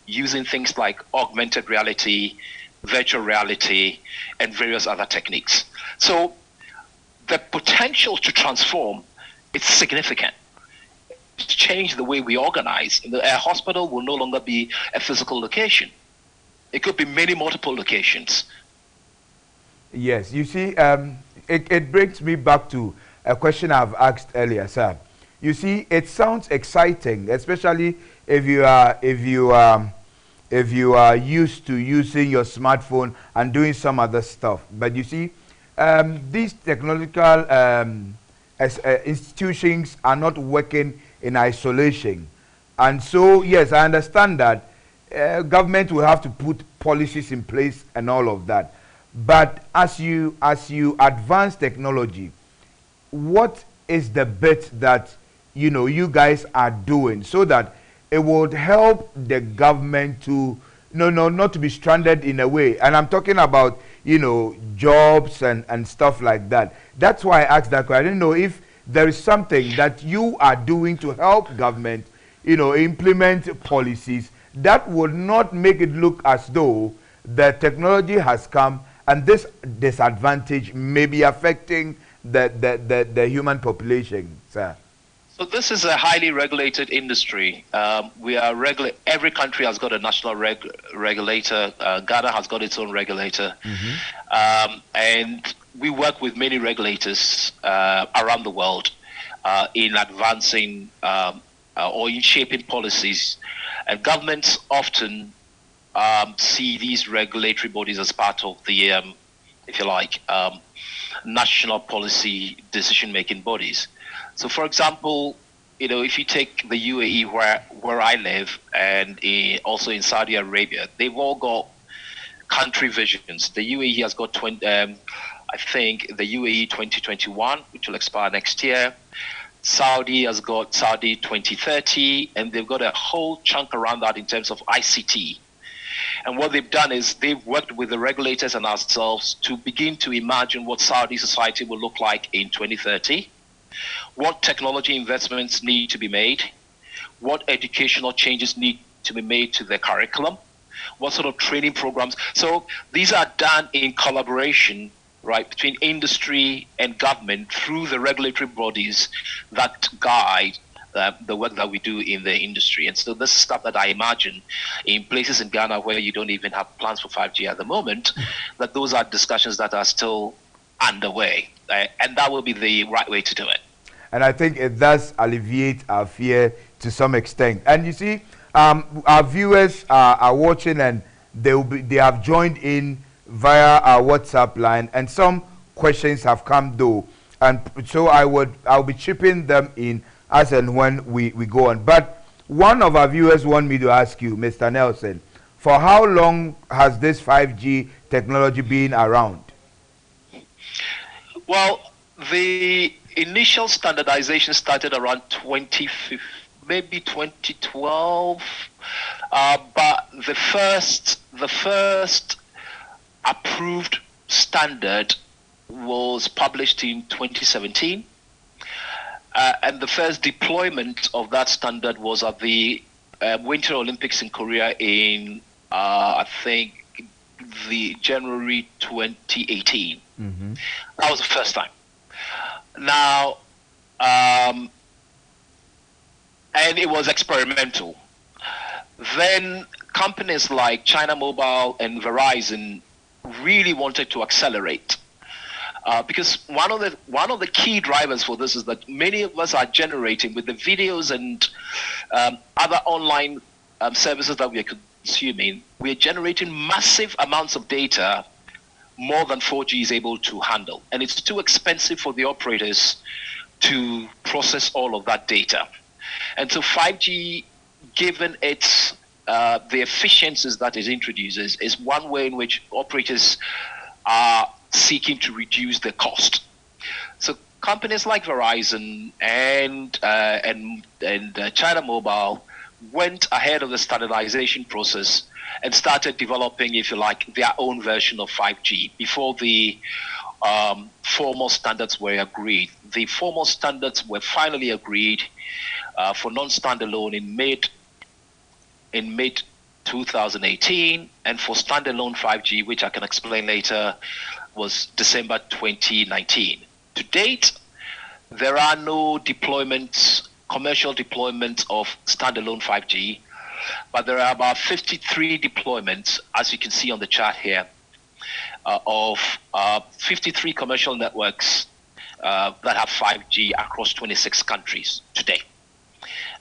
using things like augmented reality, virtual reality, and various other techniques. So the potential to transform is significant. To change the way we organize. A hospital will no longer be a physical location. It could be multiple locations. Yes, you see, it brings me back to a question I've asked earlier, sir. You see, it sounds exciting, especially if you are used to using your smartphone and doing some other stuff. But you see, these technological institutions are not working in isolation. And so, yes, I understand that government will have to put policies in place and all of that. But as you advance technology, what is the bit that you guys are doing so that it would help the government to not to be stranded in a way? And I'm talking about jobs and stuff like that. That's why I asked that question. I didn't know if there is something that you are doing to help government implement policies that would not make it look as though the technology has come and this disadvantage may be affecting the human population, sir. So this is a highly regulated industry. Every country has got a national regulator. Ghana has got its own regulator. Mm-hmm. And we work with many regulators around the world in advancing or in shaping policies. And governments often see these regulatory bodies as part of the, if you like, national policy decision-making bodies. So, for example, if you take the UAE where I live, and also in Saudi Arabia, they've all got country visions. The UAE has got I think the UAE 2021, which will expire next year. Saudi has got Saudi 2030, and they've got a whole chunk around that in terms of ICT. And what they've done is they've worked with the regulators and ourselves to begin to imagine what Saudi society will look like in 2030, what technology investments need to be made, what educational changes need to be made to the curriculum, what sort of training programs. So these are done in collaboration, right, between industry and government through the regulatory bodies that guide the work that we do in the industry. And so this is stuff that I imagine in places in Ghana where you don't even have plans for 5G at the moment, that those are discussions that are still underway. And that will be the right way to do it. And I think it does alleviate our fear to some extent. And you see, our viewers are watching, and they have joined in via our WhatsApp line, and some questions have come though, and so I'll be chipping them in as and when we go on. But one of our viewers want me to ask you, Mr. Nelson, for how long has this 5G technology been around? Well, the initial standardization started around 2015, maybe 2012, but the first approved standard was published in 2017, and the first deployment of that standard was at the Winter Olympics in Korea in I think the January 2018. That was the first time. Now, and it was experimental. Then companies like China Mobile and Verizon really wanted to accelerate, because one of the key drivers for this is that many of us are generating, with the videos and other online services that we are consuming, we are generating massive amounts of data, more than 4G is able to handle, and it's too expensive for the operators to process all of that data. And so 5G, given its the efficiencies that it introduces, is one way in which operators are seeking to reduce the cost. So companies like Verizon and China Mobile went ahead of the standardization process and started developing, if you like, their own version of 5G before the formal standards were agreed. The formal standards were finally agreed for non-standalone in mid 2018, and for standalone 5G, which I can explain later, was December 2019. To date, there are no deployments, commercial deployments of standalone 5G, but there are about 53 deployments, as you can see on the chart here, of 53 commercial networks that have 5G across 26 countries today.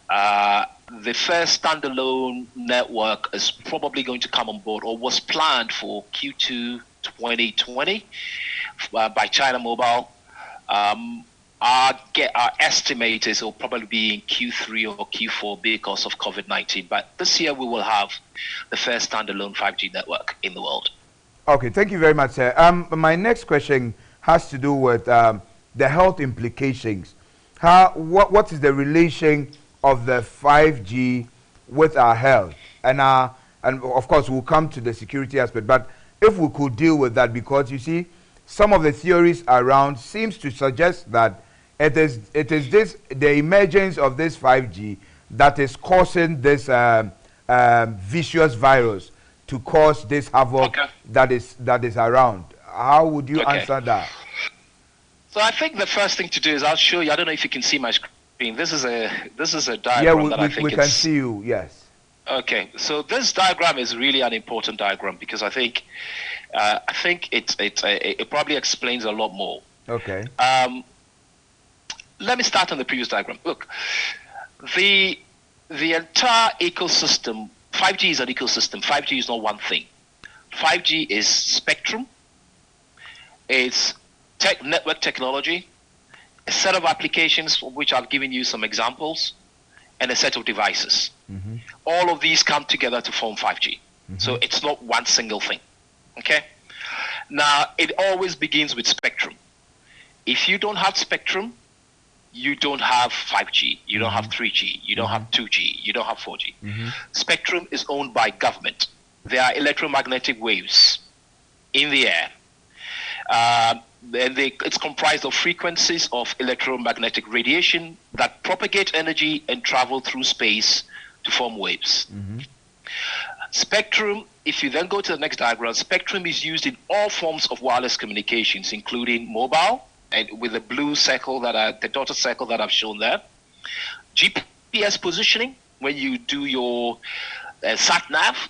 The first standalone network is probably going to come on board, or was planned for Q2 2020 by China Mobile. Our estimate is it will probably be in Q3 or Q4 because of COVID-19. But this year we will have the first standalone 5G network in the world. Okay, thank you very much, sir. My next question has to do with the health implications. What is the relation of the 5G with our health? And of course we'll come to the security aspect, but if we could deal with that, because you see, some of the theories around seems to suggest that it is the emergence of this 5G that is causing this vicious virus to cause this havoc that is around. How would you answer that? So I think the first thing to do is I'll show you. I don't know if you can see my screen. This is a diagram that I think we can see you. Yes. Okay. So this diagram is really an important diagram because I think it probably explains a lot more. Okay. Let me start on the previous diagram. Look, the entire ecosystem. 5G is an ecosystem. 5G is not one thing. 5G is spectrum. It's network technology, a set of applications for which I've given you some examples, and a set of devices. All of these come together to form 5G. So it's not one single thing. Okay? Now, it always begins with spectrum. If you don't have spectrum, you don't have 5G, you don't have 3G, you don't have 2G, you don't have 4G. Spectrum is owned by government. There are electromagnetic waves in the air. And it's comprised of frequencies of electromagnetic radiation that propagate energy and travel through space to form waves. Spectrum, if you then go to the next diagram, spectrum is used in all forms of wireless communications, including mobile, and with the blue circle the dotted circle that I've shown there. GPS positioning, when you do your sat nav,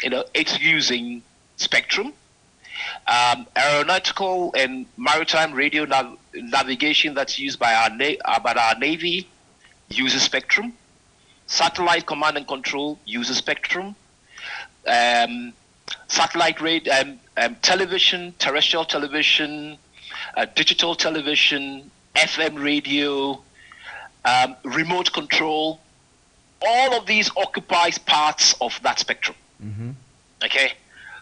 it's using spectrum. Aeronautical and maritime radio navigation that's used by our Navy uses spectrum. Satellite command and control uses spectrum. Satellite radio, television, terrestrial television, digital television, FM radio, remote control, all of these occupies parts of that spectrum. Mm-hmm. Okay,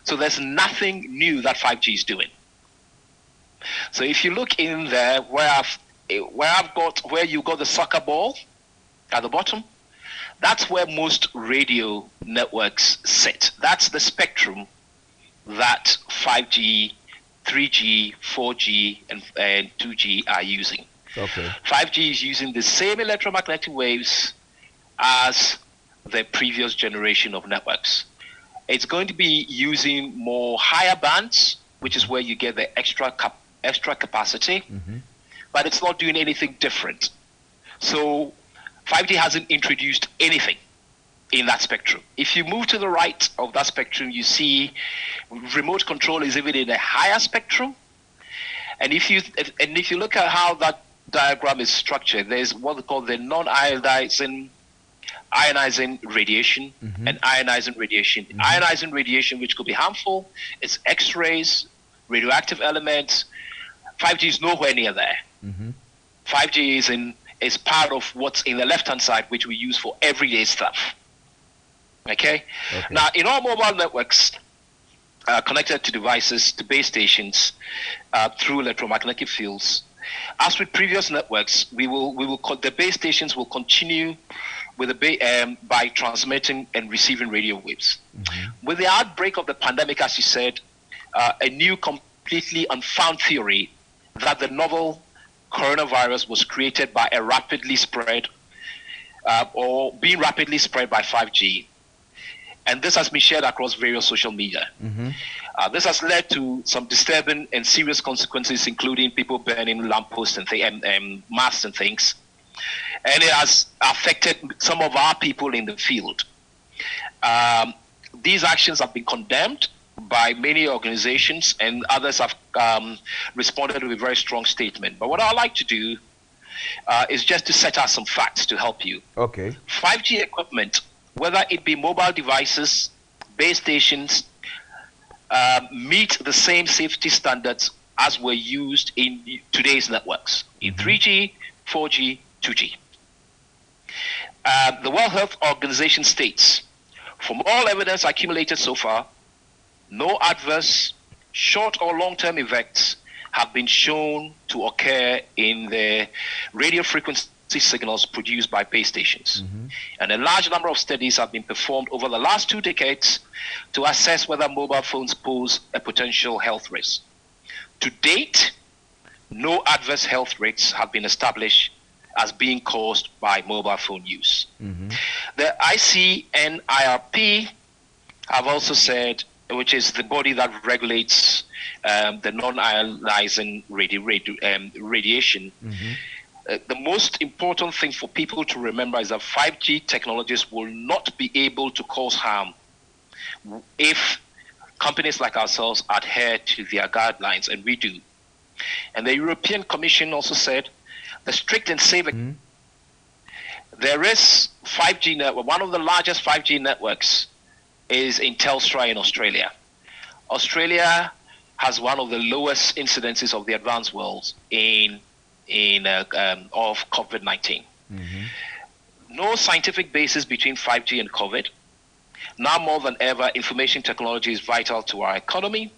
so there's nothing new that 5G is doing. So if you look in there where you got the soccer ball at the bottom, that's where most radio networks sit. That's the spectrum that 5G, 3G, 4G, and 2G are using. Okay. 5G is using the same electromagnetic waves as the previous generation of networks. It's going to be using more higher bands, which is where you get the extra capacity, but it's not doing anything different. So 5G hasn't introduced anything in that spectrum. If you move to the right of that spectrum, you see remote control is even in a higher spectrum. And if you look at how that diagram is structured, there's what they call the non-ionizing radiation and ionizing radiation. Ionizing radiation, which could be harmful, is X-rays, radioactive elements. 5G is nowhere near there. 5G is part of what's in the left-hand side, which we use for everyday stuff. Okay? Now, in all mobile networks connected to devices, to base stations, through electromagnetic fields, as with previous networks, the base stations will continue with by transmitting and receiving radio waves. With the outbreak of the pandemic, as you said, a new, completely unfound theory that the novel coronavirus was created by a rapidly spread or being rapidly spread by 5G. And this has been shared across various social media. This has led to some disturbing and serious consequences, including people burning lampposts and masks and things. And it has affected some of our people in the field. These actions have been condemned by many organizations, and others have responded with a very strong statement. But what I'd like to do is just to set out some facts to help you. Okay. 5G equipment, whether it be mobile devices, base stations, meet the same safety standards as were used in today's networks, in 3G, 4G, 2G. The World Health Organization states, from all evidence accumulated so far, no adverse short or long-term effects have been shown to occur in the radio frequency signals produced by base stations. And a large number of studies have been performed over the last 2 decades to assess whether mobile phones pose a potential health risk. To date, no adverse health risks have been established as being caused by mobile phone use. The ICNIRP have also said, which is the body that regulates the non-ionizing radiation, the most important thing for people to remember is that 5G technologies will not be able to cause harm if companies like ourselves adhere to their guidelines, and we do. And the European Commission also said the strict and safe. There is 5G network. One of the largest 5G networks is in Telstra in Australia. Australia has one of the lowest incidences of the advanced world of COVID-19. No scientific basis between 5G and COVID. Now more than ever, information technology is vital to our economy,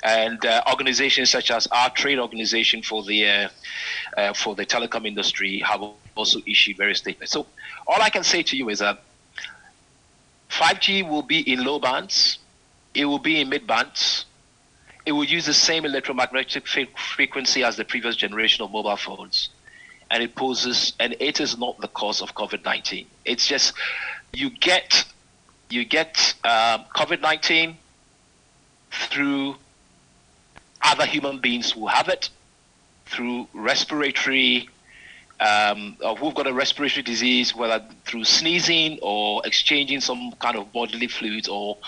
and organizations such as our trade organization for the telecom industry have also issued various statements. So all I can say to you is that 5G will be in low bands, it will be in mid bands, it will use the same electromagnetic frequency as the previous generation of mobile phones, and it is not the cause of COVID-19. It's just you get COVID-19 through other human beings who have it, through respiratory, or who've got a respiratory disease, whether through sneezing or exchanging some kind of bodily fluids or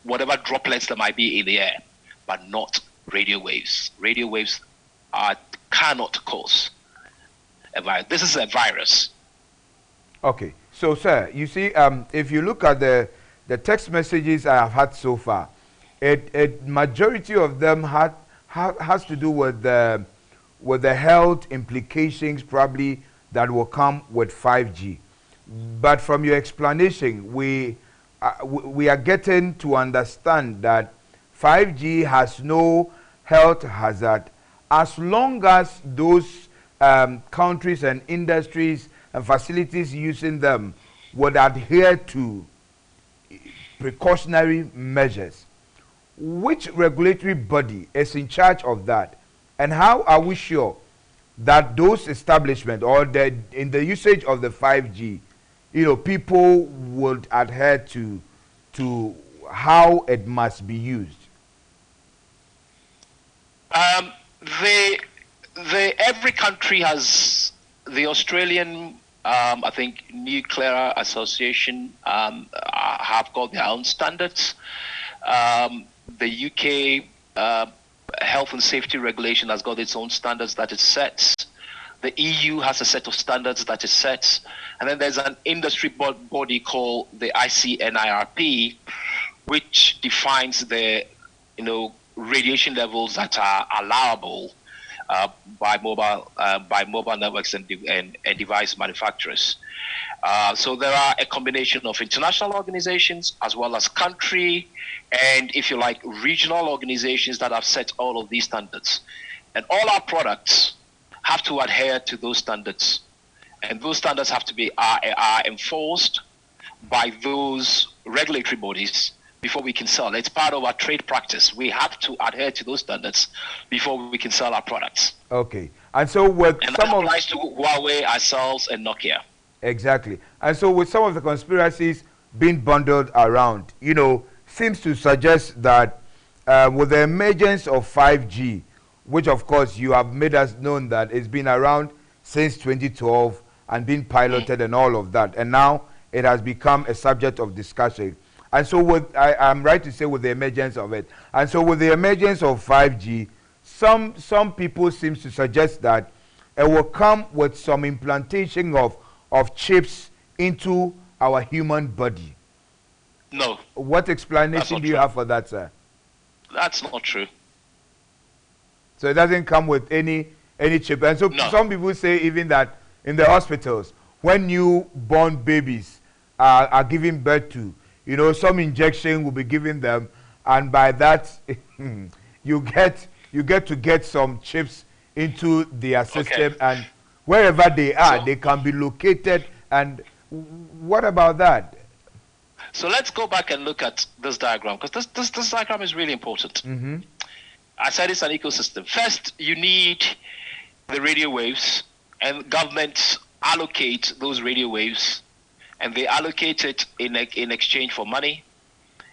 whatever droplets there might be in the air. but not radio waves. Radio waves cannot cause a virus. This is a virus. Okay, so sir, you see, if you look at the text messages I have had so far, a majority of them has to do with the health implications probably that will come with 5G. But from your explanation, we are getting to understand that 5G has no health hazard as long as those countries and industries and facilities using them would adhere to precautionary measures. Which regulatory body is in charge of that? And how are we sure that those establishments or in the usage of the 5G, people would adhere to how it must be used? Every country has the Australian, I think, Nuclear Association have got their own standards. The UK Health and Safety Regulation has got its own standards that it sets. The EU has a set of standards that it sets. And then there's an industry body called the ICNIRP, which defines the radiation levels that are allowable by mobile networks and device manufacturers. So there are a combination of international organizations as well as country and, if you like, regional organizations that have set all of these standards. And all our products have to adhere to those standards. And those standards have to be are enforced by those regulatory bodies before we can sell. It's part of our trade practice. We have to adhere to those standards before we can sell our products. Okay. And so with that applies to Huawei, ourselves, and Nokia. Exactly. And so with some of the conspiracies being bundled around, seems to suggest that with the emergence of 5G, which of course you have made us known that it's been around since 2012 and been piloted and all of that, and now it has become a subject of discussion. And so I'm right to say with the emergence of it, and so with the emergence of 5G, some people seem to suggest that it will come with some implantation of chips into our human body. No. What explanation do you have for that, sir? That's not true. So it doesn't come with any chip. And so some people say even that in the hospitals, when newborn babies are giving birth to, some injection will be given them, and by that you get to get some chips into their system, and wherever they are, they can be located. And what about that? So let's go back and look at this diagram, because this diagram is really important. Mm-hmm. I said it's an ecosystem. First, you need the radio waves, and governments allocate those radio waves, and they allocate it in exchange for money,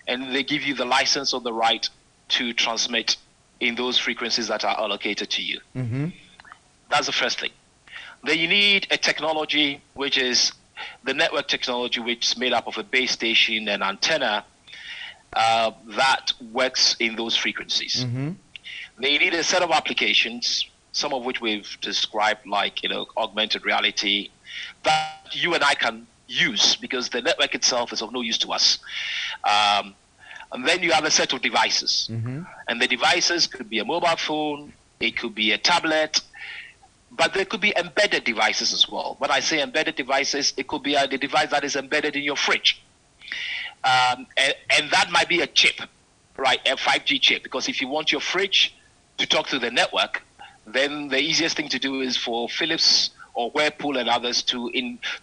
and they give you the license or the right to transmit in those frequencies that are allocated to you. Mm-hmm. That's the first thing. Then you need a technology, which is the network technology, which is made up of a base station and antenna that works in those frequencies. Mm-hmm. They need a set of applications, some of which we've described, like augmented reality, that you and I can use because the network itself is of no use to us. And then you have a set of devices. Mm-hmm. And the devices could be a mobile phone, it could be a tablet, but there could be embedded devices as well. When I say embedded devices, it could be the device that is embedded in your fridge. And that might be a chip, right? A 5G chip, because if you want your fridge to talk to the network, then the easiest thing to do is for Philips or Whirlpool and others to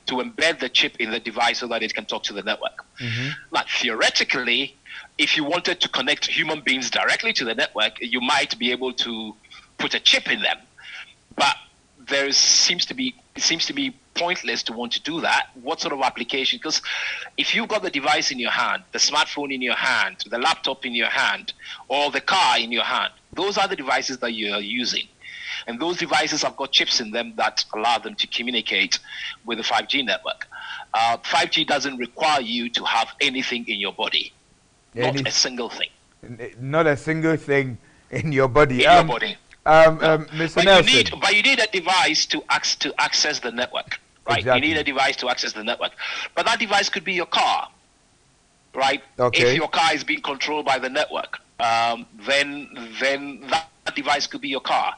embed the chip in the device so that it can talk to the network. Mm-hmm. Now, theoretically, if you wanted to connect human beings directly to the network, you might be able to put a chip in them. But it seems to be pointless to want to do that. What sort of application? Because if you've got the device in your hand, the smartphone in your hand, the laptop in your hand, or the car in your hand, those are the devices that you're using. And those devices have got chips in them that allow them to communicate with the 5G network. 5G doesn't require you to have anything in your body, not a single thing. Not a single thing in your body. In your body. Mr. But Nelson. you need a device to access the network, right? Exactly. You need a device to access the network. But that device could be your car, right? Okay. If your car is being controlled by the network, then that device could be your car.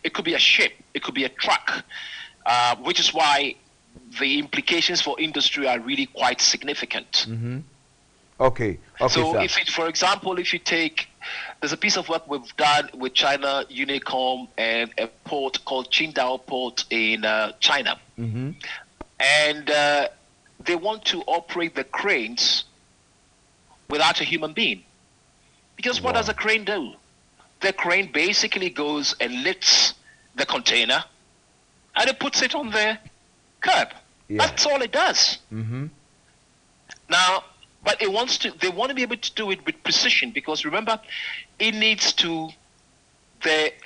It could be a ship. It could be a truck, which is why the implications for industry are really quite significant. Mm-hmm. Okay. So sir. for example, if you take, there's a piece of work we've done with China Unicom and a port called Qingdao Port in China. Mm-hmm. And they want to operate the cranes without a human being. Because what does a crane do? The crane basically goes and lifts the container and it puts it on the curb. Yeah. That's all it does. Mm-hmm. Now, but they want to be able to do it with precision, because remember, it needs to,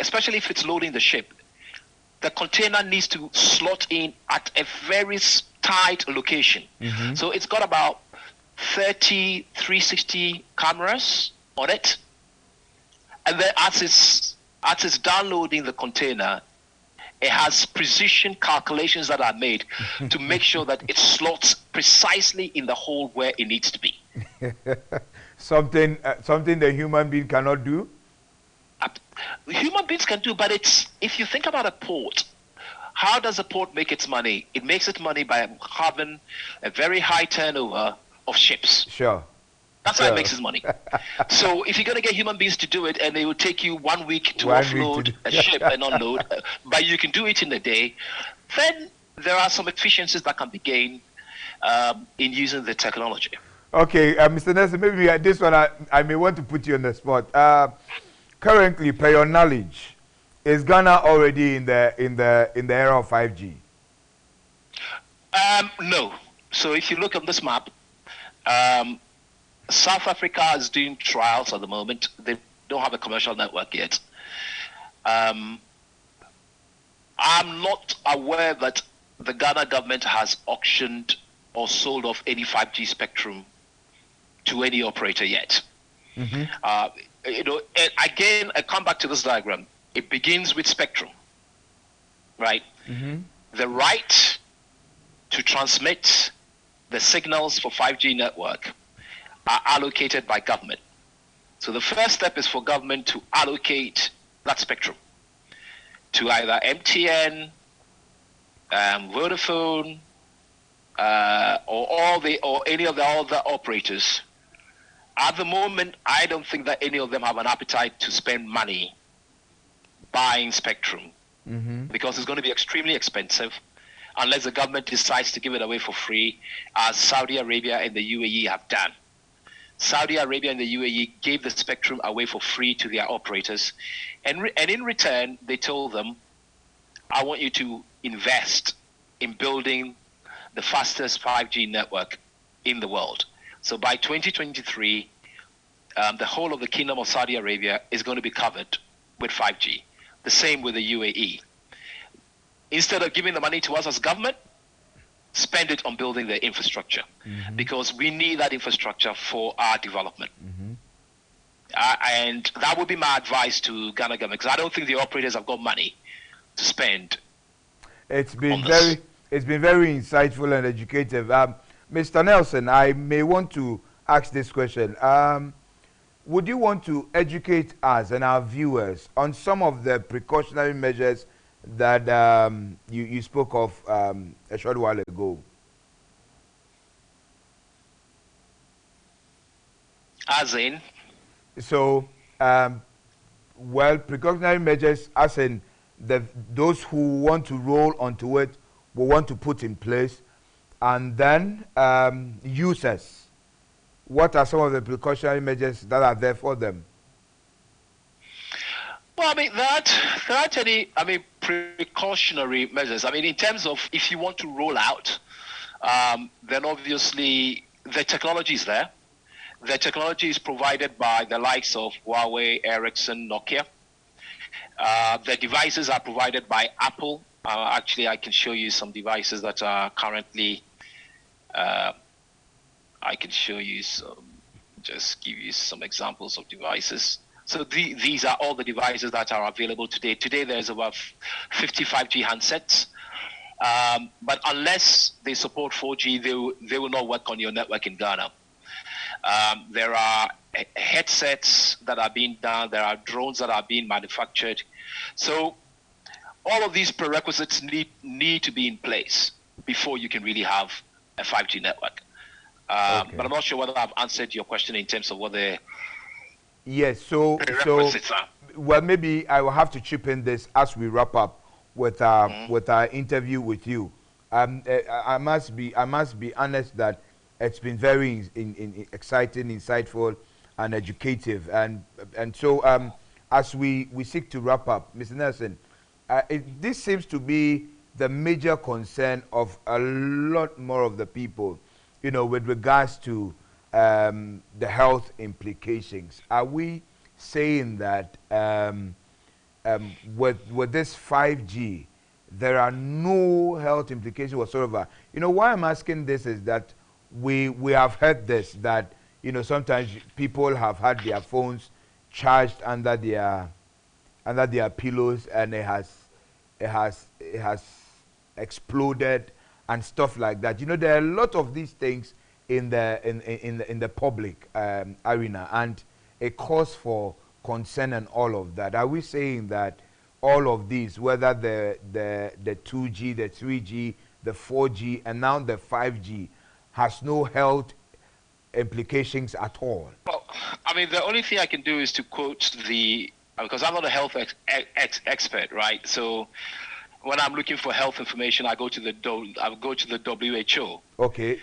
especially if it's loading the ship, the container needs to slot in at a very tight location. Mm-hmm. So it's got about 30 360 cameras on it. And then as it's downloading the container, it has precision calculations that are made to make sure that it slots precisely in the hole where it needs to be. something the human being cannot do? Human beings can do, but if you think about a port, how does a port make its money? It makes its money by having a very high turnover of ships. Sure. That's how it makes its money. So if you're going to get human beings to do it, and it will take you 1 week to offload a ship and unload, but you can do it in a day, then there are some efficiencies that can be gained in using the technology. Okay, Mr. Nelson, maybe this one I may want to put you on the spot. Currently, per your knowledge, is Ghana already in the era of 5G? No. So if you look on this map, South Africa is doing trials at the moment. They don't have a commercial network yet. I'm not aware that the Ghana government has auctioned or sold off any 5G spectrum to any operator yet. Mm-hmm. Again, I come back to this diagram. It begins with spectrum, right? Mm-hmm. The right to transmit the signals for 5G network are allocated by government. So the first step is for government to allocate that spectrum to either MTN, Vodafone, or any of the other operators. At the moment, I don't think that any of them have an appetite to spend money buying spectrum, mm-hmm. because it's going to be extremely expensive unless the government decides to give it away for free, as Saudi Arabia and the UAE have done. Saudi Arabia and the UAE gave the spectrum away for free to their operators, and in return, they told them, I want you to invest in building the fastest 5G network in the world. So by 2023, the whole of the Kingdom of Saudi Arabia is going to be covered with 5G. The same with the UAE. Instead of giving the money to us as government, spend it on building the infrastructure, mm-hmm. because we need that infrastructure for our development. Mm-hmm. And that would be my advice to Ghana government, because I don't think the operators have got money to spend. It's been very insightful and educative. Mr. Nelson, I may want to ask this question. Would you want to educate us and our viewers on some of the precautionary measures that you spoke of a short while ago? As in? So, well, precautionary measures as in those who want to roll onto it will want to put in place, and then users. What are some of the precautionary measures that are there for them? Well, I mean, there aren't any, precautionary measures. I mean, in terms of if you want to roll out, then obviously the technology is there. The technology is provided by the likes of Huawei, Ericsson, Nokia. The devices are provided by Apple. Actually, I can show you some devices that are currently, I can show you some just give you some examples of devices. So these are all the devices that are available today. Today there's about 50 5G handsets, but unless they support 4G, they will not work on your network in Ghana. There are headsets that are being done. There are drones that are being manufactured. So all of these prerequisites need to be in place before you can really have a 5G network. But I'm not sure whether I've answered your question in terms of what the yes. prerequisites are. Well, maybe I will have to chip in this as we wrap up with our interview with you. I must be honest that it's been very exciting, insightful, and educative. And so as we seek to wrap up, Mr. Nelson, this seems to be the major concern of a lot more of the people, you know, with regards to the health implications. Are we saying that with this 5G, there are no health implications whatsoever? You know, why I'm asking this is that we have heard this, that, you know, sometimes people have had their phones charged under their pillows, and it has exploded and stuff like that. You know, there are a lot of these things in the public arena, and a cause for concern and all of that. Are we saying that all of these, whether the 2G, the 3G, the 4G, and now the 5G, has no health implications at all? Well, I mean, the only thing I can do is to quote because I'm not a health expert, right? So when I'm looking for health information, I go to the WHO. Okay.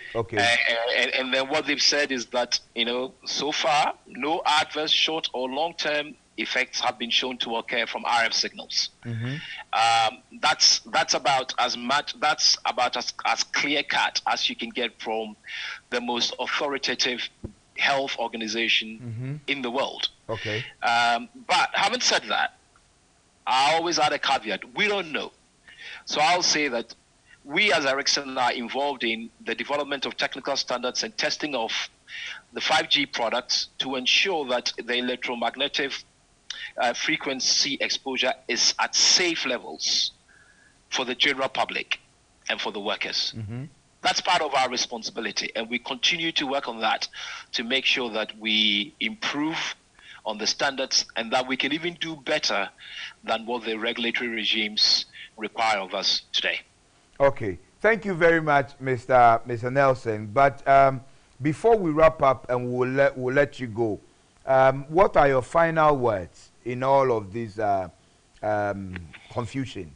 And then what they've said is that, you know, so far, no adverse short or long-term effects have been shown to occur from RF signals. That's about as clear-cut as you can get from the most authoritative health organization in the world. Okay. But having said that, I always add a caveat: we don't know. So I'll say that we as Ericsson are involved in the development of technical standards and testing of the 5G products to ensure that the electromagnetic frequency exposure is at safe levels for the general public and for the workers. That's part of our responsibility, and we continue to work on that to make sure that we improve on the standards and that we can even do better than what the regulatory regimes require of us today. Okay, thank you very much, Mr. Nelson. But before we wrap up and we'll let you go, what are your final words in all of this confusion?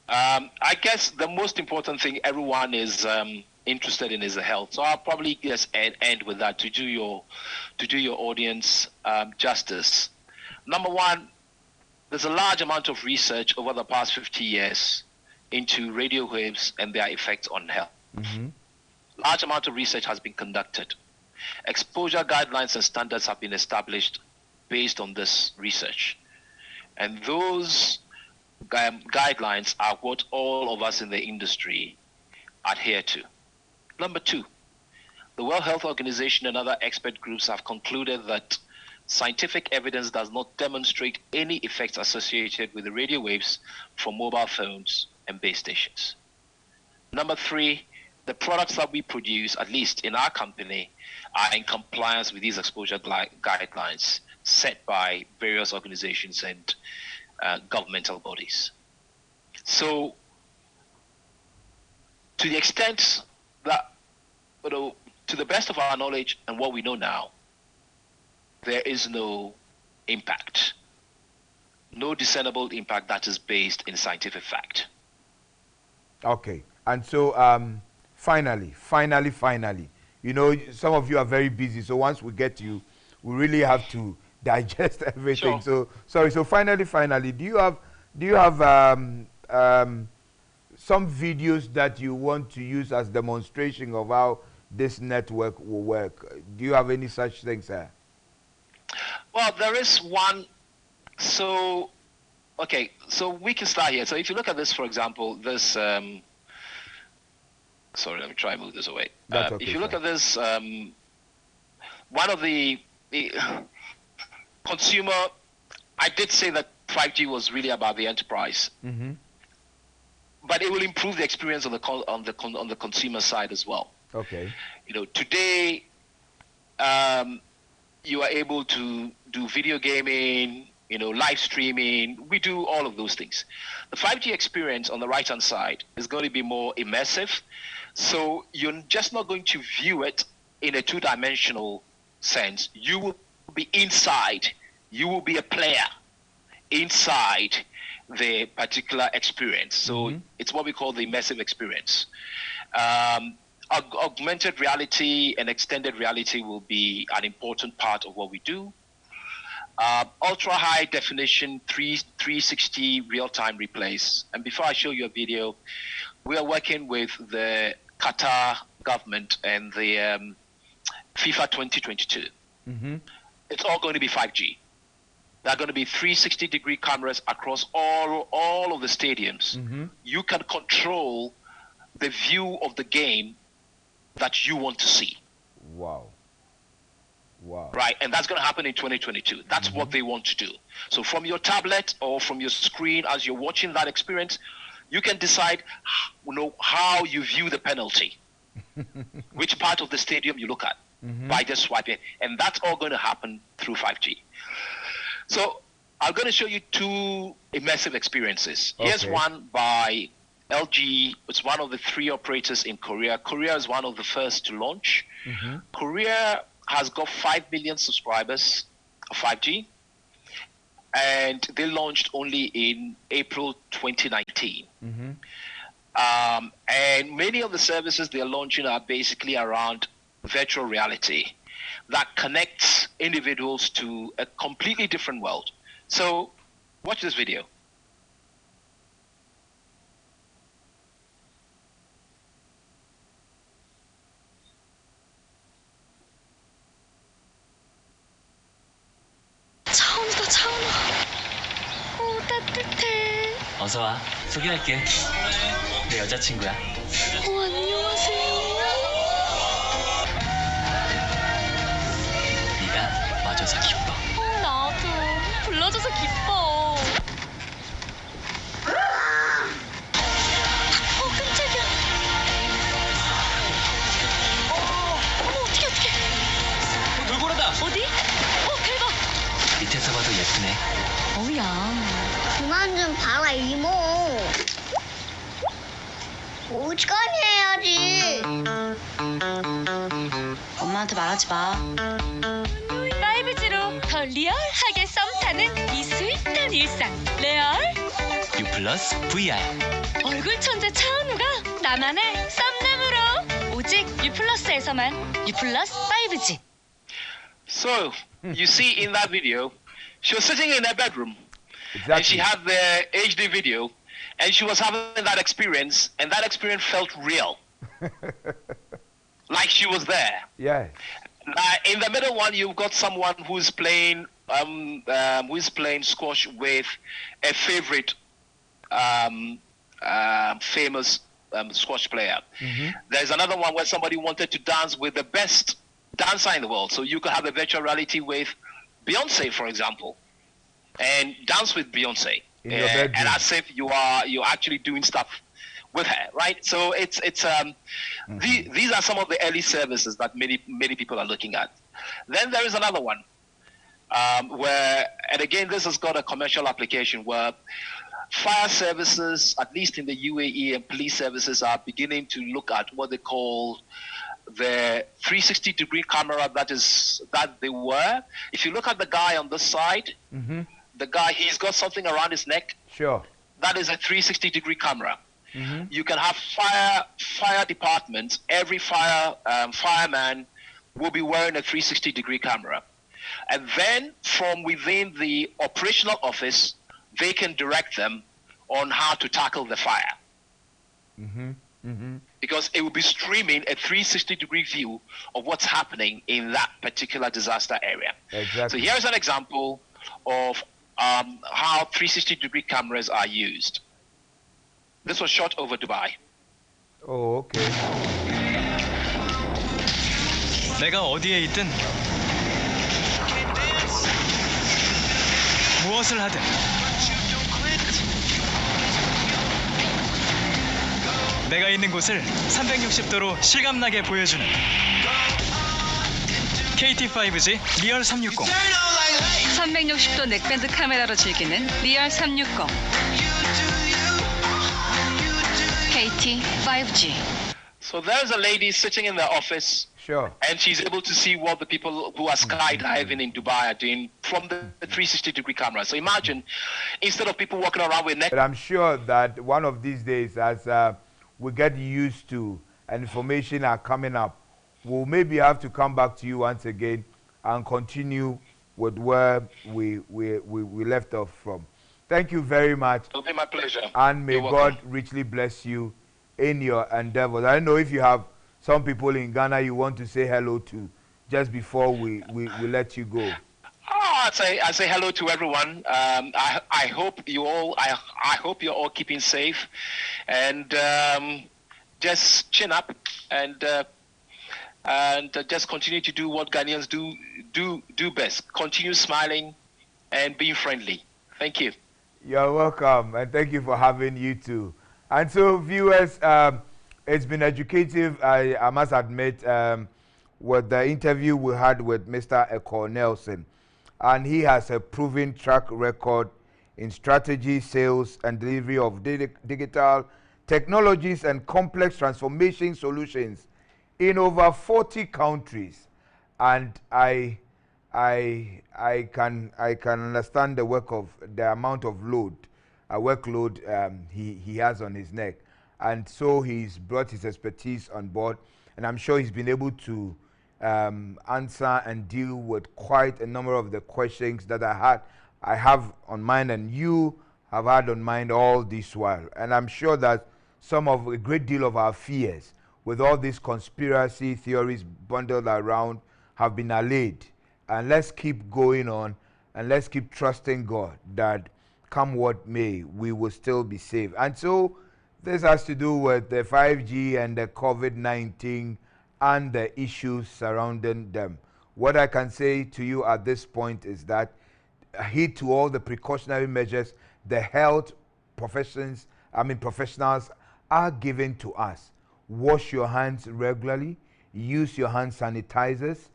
I guess the most important thing everyone is interested in is the health. So I'll probably just end with that to do your audience justice. Number one, there's a large amount of research over the past 50 years into radio waves and their effects on health. Large amount of research has been conducted. Exposure guidelines and standards have been established based on this research. And those guidelines are what all of us in the industry adhere to. Number two, the World Health Organization and other expert groups have concluded that scientific evidence does not demonstrate any effects associated with the radio waves from mobile phones and base stations. Number three, the products that we produce, at least in our company, are in compliance with these exposure guidelines set by various organizations and governmental bodies. So, to the extent that, to the best of our knowledge and what we know now, there is no impact, no discernible impact that is based in scientific fact. Okay, and so finally, you know, some of you are very busy, so once we get you, we really have to digest everything. Sure. So finally, do you have some videos that you want to use as demonstration of how this network will work? Do you have any such things, sir? Well, there is one. So, okay, so we can start here. So if you look at this, for example, this Sorry, let me try and move this away. That's okay, if you look sir. at this, one of the consumer, I did say that 5G was really about the enterprise, but it will improve the experience on the consumer side as well. Okay. You know, today you are able to do video gaming, you know, live streaming. We do all of those things. The 5G experience on the right-hand side is going to be more immersive. So you're just not going to view it in a two-dimensional sense. You will be inside. You will be a player inside the particular experience. So it's what we call the immersive experience. Augmented reality and extended reality will be an important part of what we do. Ultra high definition 360 real-time replays. And before I show you a video, we are working with the Qatar government and the FIFA 2022. It's all going to be 5G. There are going to be 360-degree cameras across all of the stadiums. You can control the view of the game that you want to see. Wow. Wow. Right, and that's going to happen in 2022. That's what they want to do. So from your tablet or from your screen, as you're watching that experience, you can decide, you know, how you view the penalty, which part of the stadium you look at by just swiping, and that's all going to happen through 5G. So I'm going to show you two immersive experiences. Here's one by LG. It's one of the 3 operators in Korea. Korea is one of the first to launch. Korea has got 5 million subscribers of 5G, and they launched only in April 2019. And many of the services they're launching are basically around virtual reality that connects individuals to a completely different world. So watch this video. 차은우다, 차은우. 따뜻해. 어서 와. 소개할게. 내 여자친구야. 안녕하세요. 네가 와줘서 기뻐. 나도. 불러줘서 기뻐. 깜짝이야. 어머, 어떡해. 돌고래다. 어디? 대박. 밑에서 봐도 예쁘네. 어우야. 그만 좀 봐라, 이모. 오지간히 해야지. 엄마한테 말하지 마. 5G로 더 리얼하게 썸 타는 이 스윗한 일상. 레얼 U 플러스 VR. 얼굴 천재 차은우가 나만의 썸남으로 오직 U 플러스에서만 U 플러스 5G. So you see in that video, she was sitting in her bedroom, and she had the HD video, and she was having that experience, and that experience felt real, like she was there. Yeah. In the middle one, you've got someone who's playing squash with a favorite famous squash player. There's another one where somebody wanted to dance with the best dancer in the world. So you could have a virtual reality with Beyonce, for example, and dance with Beyonce, and as if you're actually doing stuff with her, right? So these are some of the early services that many people are looking at. Then there is another one where, and again, this has got a commercial application where fire services, at least in the UAE, and police services are beginning to look at what they call the 360-degree camera that they wear. If you look at the guy on this side, the guy, he's got something around his neck. Sure. That is a 360-degree camera. You can have fire departments. Every fireman will be wearing a 360-degree camera. And then from within the operational office, they can direct them on how to tackle the fire. Because it will be streaming a 360-degree view of what's happening in that particular disaster area. Exactly. So here's an example of how 360-degree cameras are used. This was shot over Dubai. Oh, okay. 내가 어디에 있든 무엇을 하든 내가 있는 곳을 360도로 실감나게 보여주는 KT5G 리얼 360. 360도 넥밴드 카메라로 즐기는 리얼 360. KT 5G. So there's a lady sitting in the office. Sure. And she's able to see what the people who are skydiving in Dubai are doing from the 360-degree camera. So imagine, instead of people walking around with But I'm sure that one of these days, as we get used to and information are coming up, we'll maybe have to come back to you once again and continue with where we left off from. Thank you very much. It'll be my pleasure. And may You're God welcome. richly bless you in your endeavors. I don't know if you have some people in Ghana you want to say hello to just before we let you go. Oh, I say hello to everyone. I hope you all. I hope you're all keeping safe, and just chin up and just continue to do what Ghanaians do best. Continue smiling and being friendly. Thank you. You're welcome, and thank you for having you too. And so, viewers, it's been educative, I must admit, with the interview we had with Mr. Ekow Nelson. And he has a proven track record in strategy, sales, and delivery of digital technologies and complex transformation solutions in over 40 countries. And I can understand the amount of workload he has on his neck. And so he's brought his expertise on board, and I'm sure he's been able to answer and deal with quite a number of the questions that I have on mind, and you have had on mind all this while. And I'm sure that a great deal of our fears with all these conspiracy theories bundled around have been allayed. And let's keep going on, and let's keep trusting God that come what may, we will still be safe. And so this has to do with the 5G and the COVID-19 and the issues surrounding them. What I can say to you at this point is that heed to all the precautionary measures the health professionals are giving to us. Wash your hands regularly, use your hand sanitizers,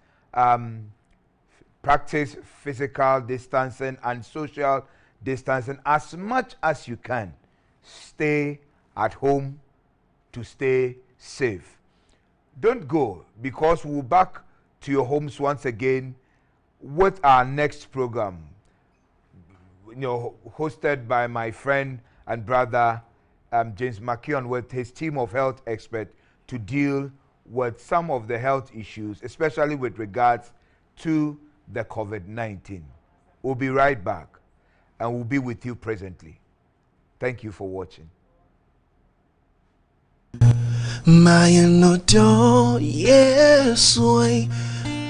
practice physical distancing and social distancing as much as you can. Stay at home to stay safe. Don't go, because we'll be back to your homes once again with our next program, hosted by my friend and brother James McKeon, with his team of health experts to deal with some of the health issues, especially with regards to the COVID-19. We'll be right back, and we'll be with you presently. Thank you for watching. Mayanoto, yes, way.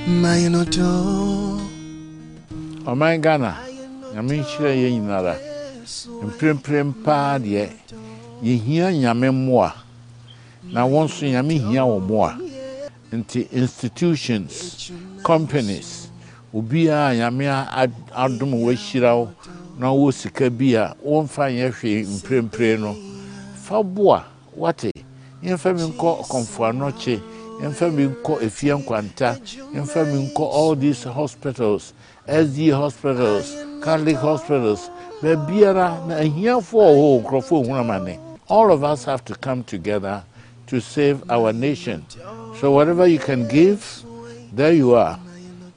Mayanoto. Oh my Ghana, I mean, she in another. And prim party, ye hear yame moi. Now, once yame here or more. Into institutions, companies, ubia yamia adum weshirao, na wosika bia, won fa yefe impre no. Faboa, wate. Yemfemi nko Komfuanoche, yemfemi nko Efien Kwanta, yemfemi nko all these hospitals, SD hospitals, Catholic hospitals, bebiara na here for crofo hunamane. All of us have to come together to save our nation. So whatever you can give, there you are.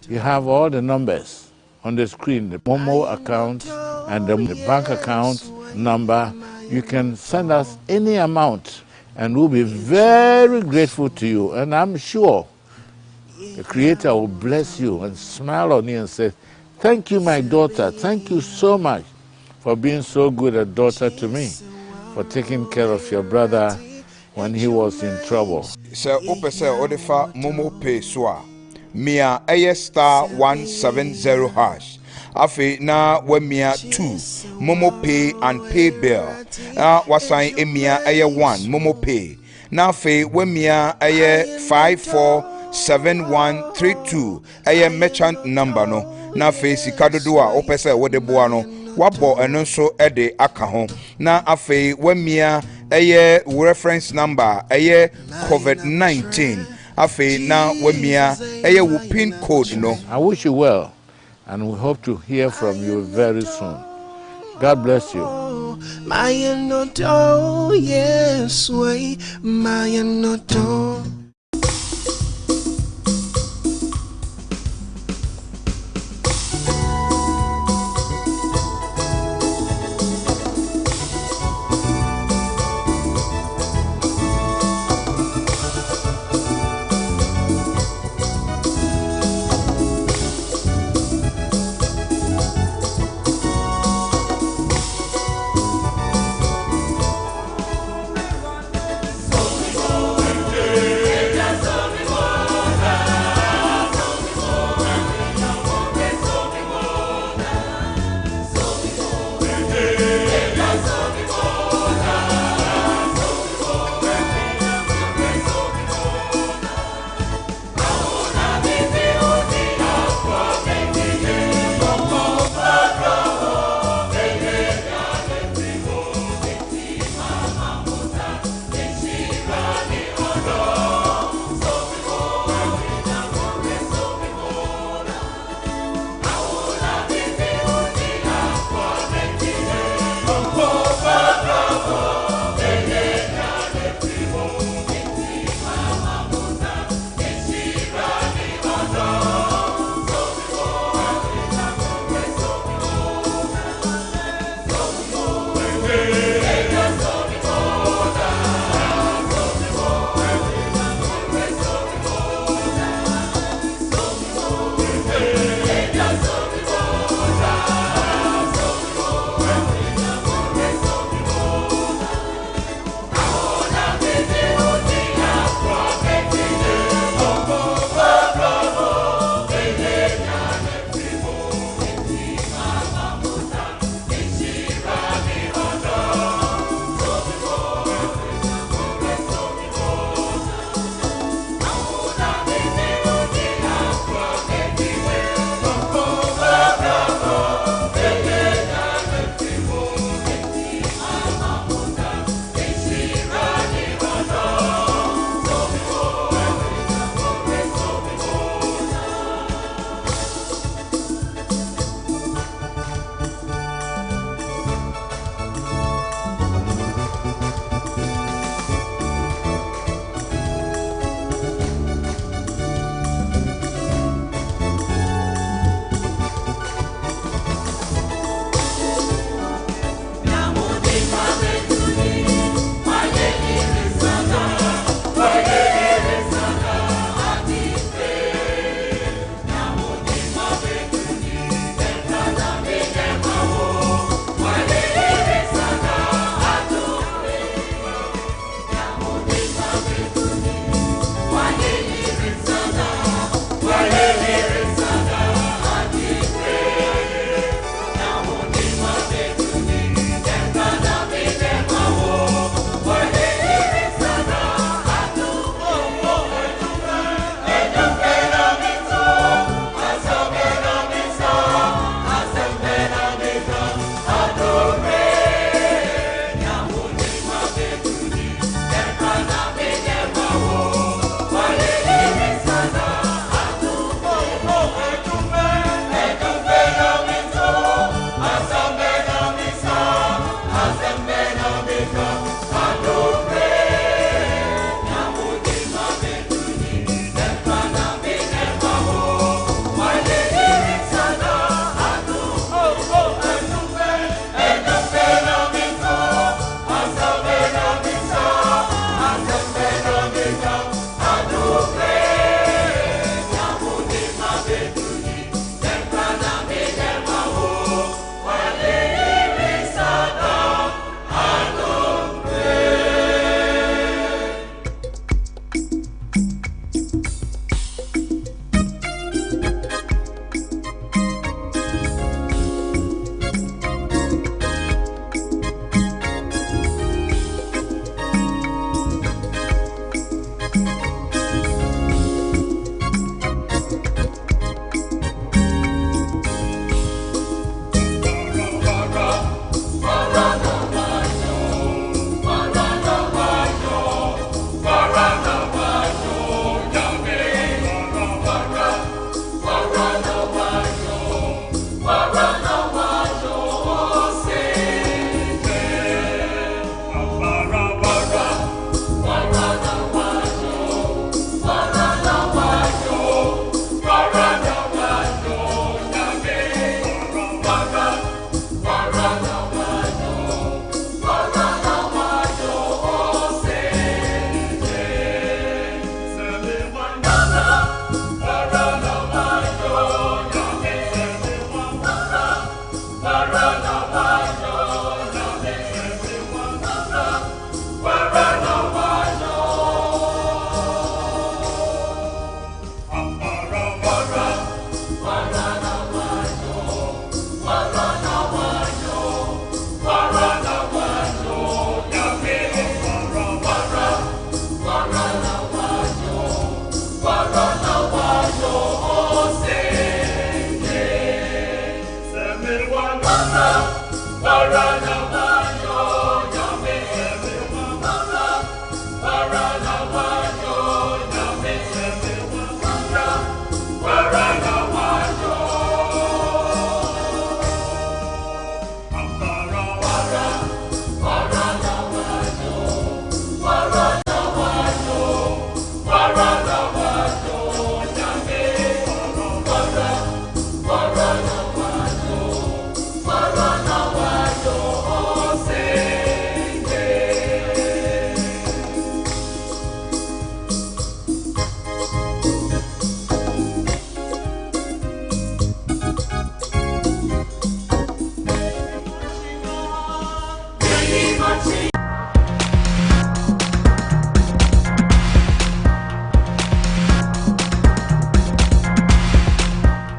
You have all the numbers on the screen, the Momo account and the bank account number. You can send us any amount, and we'll be very grateful to you. And I'm sure the Creator will bless you and smile on you and say, thank you, my daughter. Thank you so much for being so good a daughter to me, for taking care of your brother when he was in trouble. Sir Opese Odefa Momo Pay Swa Mia AS star 170 hash. Afe na Wemia 2 Momo Pay and Pay Bill. Wasan Emia Aya 1 Momo Pay. na fe wemia eye 547132 eye merchant number no na fe sika dodo a opese wo de boa no wabo eno so ede aka ho na afe wemia eye reference number eye COVID-19 afe na wemia eye wo pin code no. I wish you well and we hope to hear from you very soon. God bless you. Yes, way,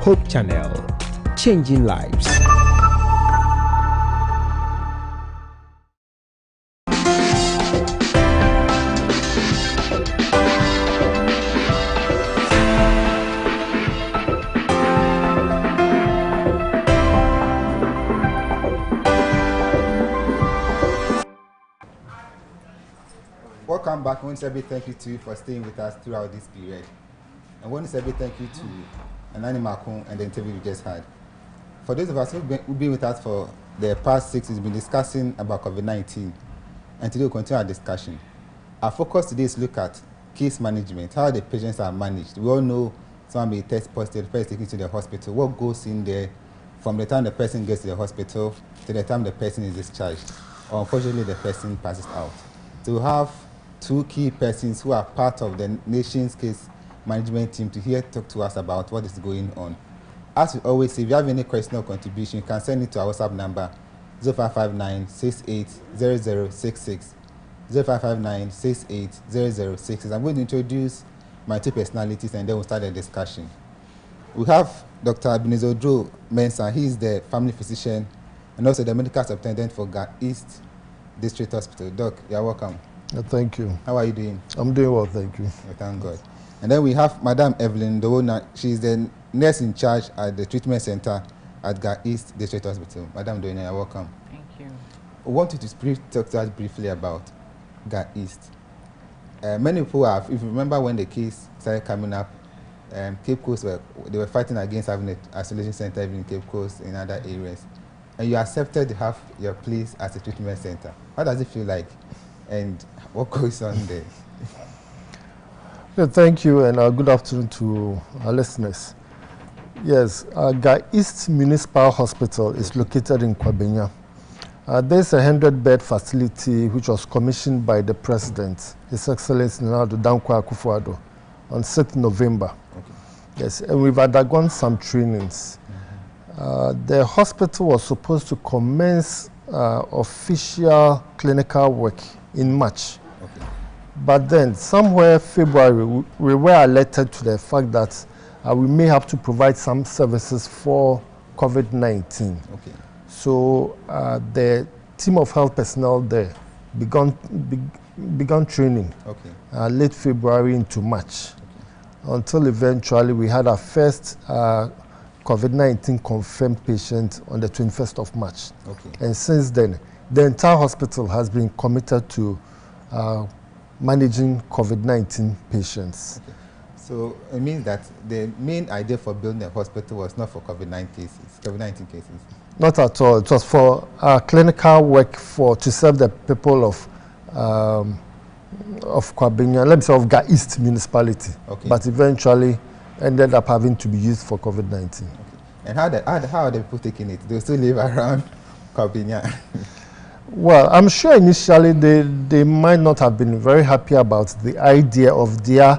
Hope Channel, changing lives. Welcome back. I want to say a big thank you to you for staying with us throughout this period. I want to say a big thank you to Anani Makun and the interview we just had. For those of us who've been with us for the past 6 weeks, we've been discussing about COVID-19, and today we'll continue our discussion. Our focus today is look at case management, how the patients are managed. We all know someone may test positive, the person is taken to the hospital. What goes in there from the time the person gets to the hospital to the time the person is discharged, or unfortunately the person passes out. So we have 2 key persons who are part of the nation's case management team to talk to us about what is going on. As we always say, if you have any question or contribution, you can send it to our WhatsApp number 0559-680066. 0559-680066. I'm going to introduce my 2 personalities and then we'll start the discussion. We have Dr. Abinizodro Mensah. He is the family physician and also the medical superintendent for Ga East District Hospital. Doc, you're welcome. Thank you. How are you doing? I'm doing well, thank you. Thank God. And then we have Madam Evelyn Dowona. She's the nurse in charge at the treatment center at Ga East District Hospital. Madam Dowona, you're welcome. Thank you. I want you to talk to us briefly about Ga East. Many people have, if you remember when the case started coming up, Cape Coast, they were fighting against having an isolation center in Cape Coast in other areas. And you accepted to have your place as a treatment center. What does it feel like? And what goes on there? Well, thank you, and good afternoon to our listeners. Yes, Ga East Municipal Hospital is located in Kwabenya. There's a 100-bed facility which was commissioned by the President, His Excellency Nana Dankwa Akufo-Addo, on 6th November. Okay. Yes, and we've undergone some trainings. The hospital was supposed to commence official clinical work in March. Okay. But then, somewhere February, we were alerted to the fact that we may have to provide some services for COVID-19. Okay. So the team of health personnel there began training late February into March, until eventually we had our first COVID-19 confirmed patient on the 21st of March. Okay. And since then, the entire hospital has been committed to managing COVID-19 patients. Okay. So it means that the main idea for building a hospital was not for COVID-19 cases. Not at all. It was for clinical work to serve the people of Kwabenya, let me say of Ga East municipality. Okay. But eventually ended up having to be used for COVID-19. Okay. And how are the people taking it? They still live around Kwabenya? Well, I'm sure initially they might not have been very happy about the idea of their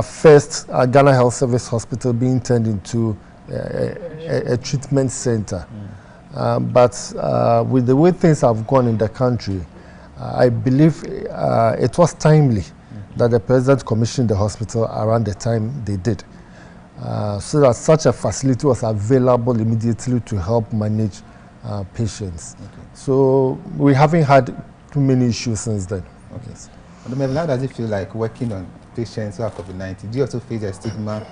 first Ghana Health Service Hospital being turned into a treatment center. But with the way things have gone in the country, I believe it was timely that the President commissioned the hospital around the time they did, so that such a facility was available immediately to help manage patients. Okay. So we haven't had too many issues since then. Okay. Madam, how does it feel like working on patients who have COVID-19? Do you also face a stigma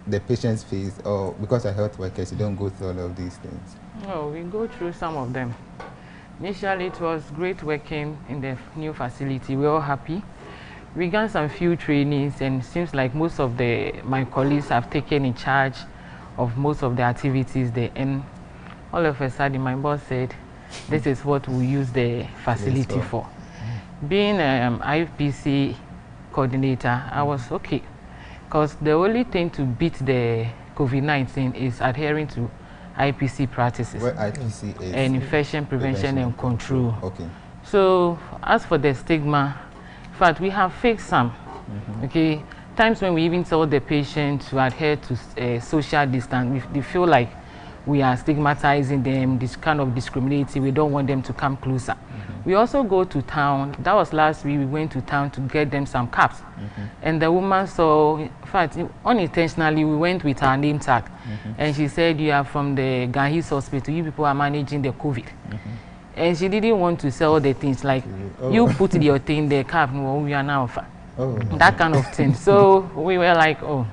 the patients face, or because of health workers, you don't go through all of these things? Oh, we go through some of them. Initially, it was great working in the new facility. We're all happy. We got some few trainings, and it seems like most of my colleagues have taken in charge of most of the activities there. And all of a sudden, my boss said, this is what we use the facility for. Being an IPC coordinator, I was okay. Because the only thing to beat the COVID-19 is adhering to IPC practices. What IPC is? And infection prevention and control. Okay. So as for the stigma, in fact, we have faced some. Okay. Times when we even tell the patient to adhere to social distance, they feel like we are stigmatizing them, this kind of discriminating. We don't want them to come closer. We also go to town. That was last week. We went to town to get them some caps. And the woman saw, in fact, unintentionally, we went with our name tag. And she said, you are from the Gahis hospital. You people are managing the COVID. And she didn't want to sell the things like, you put your thing, the cap, no, we are now fine. That kind of thing. So we were like, oh,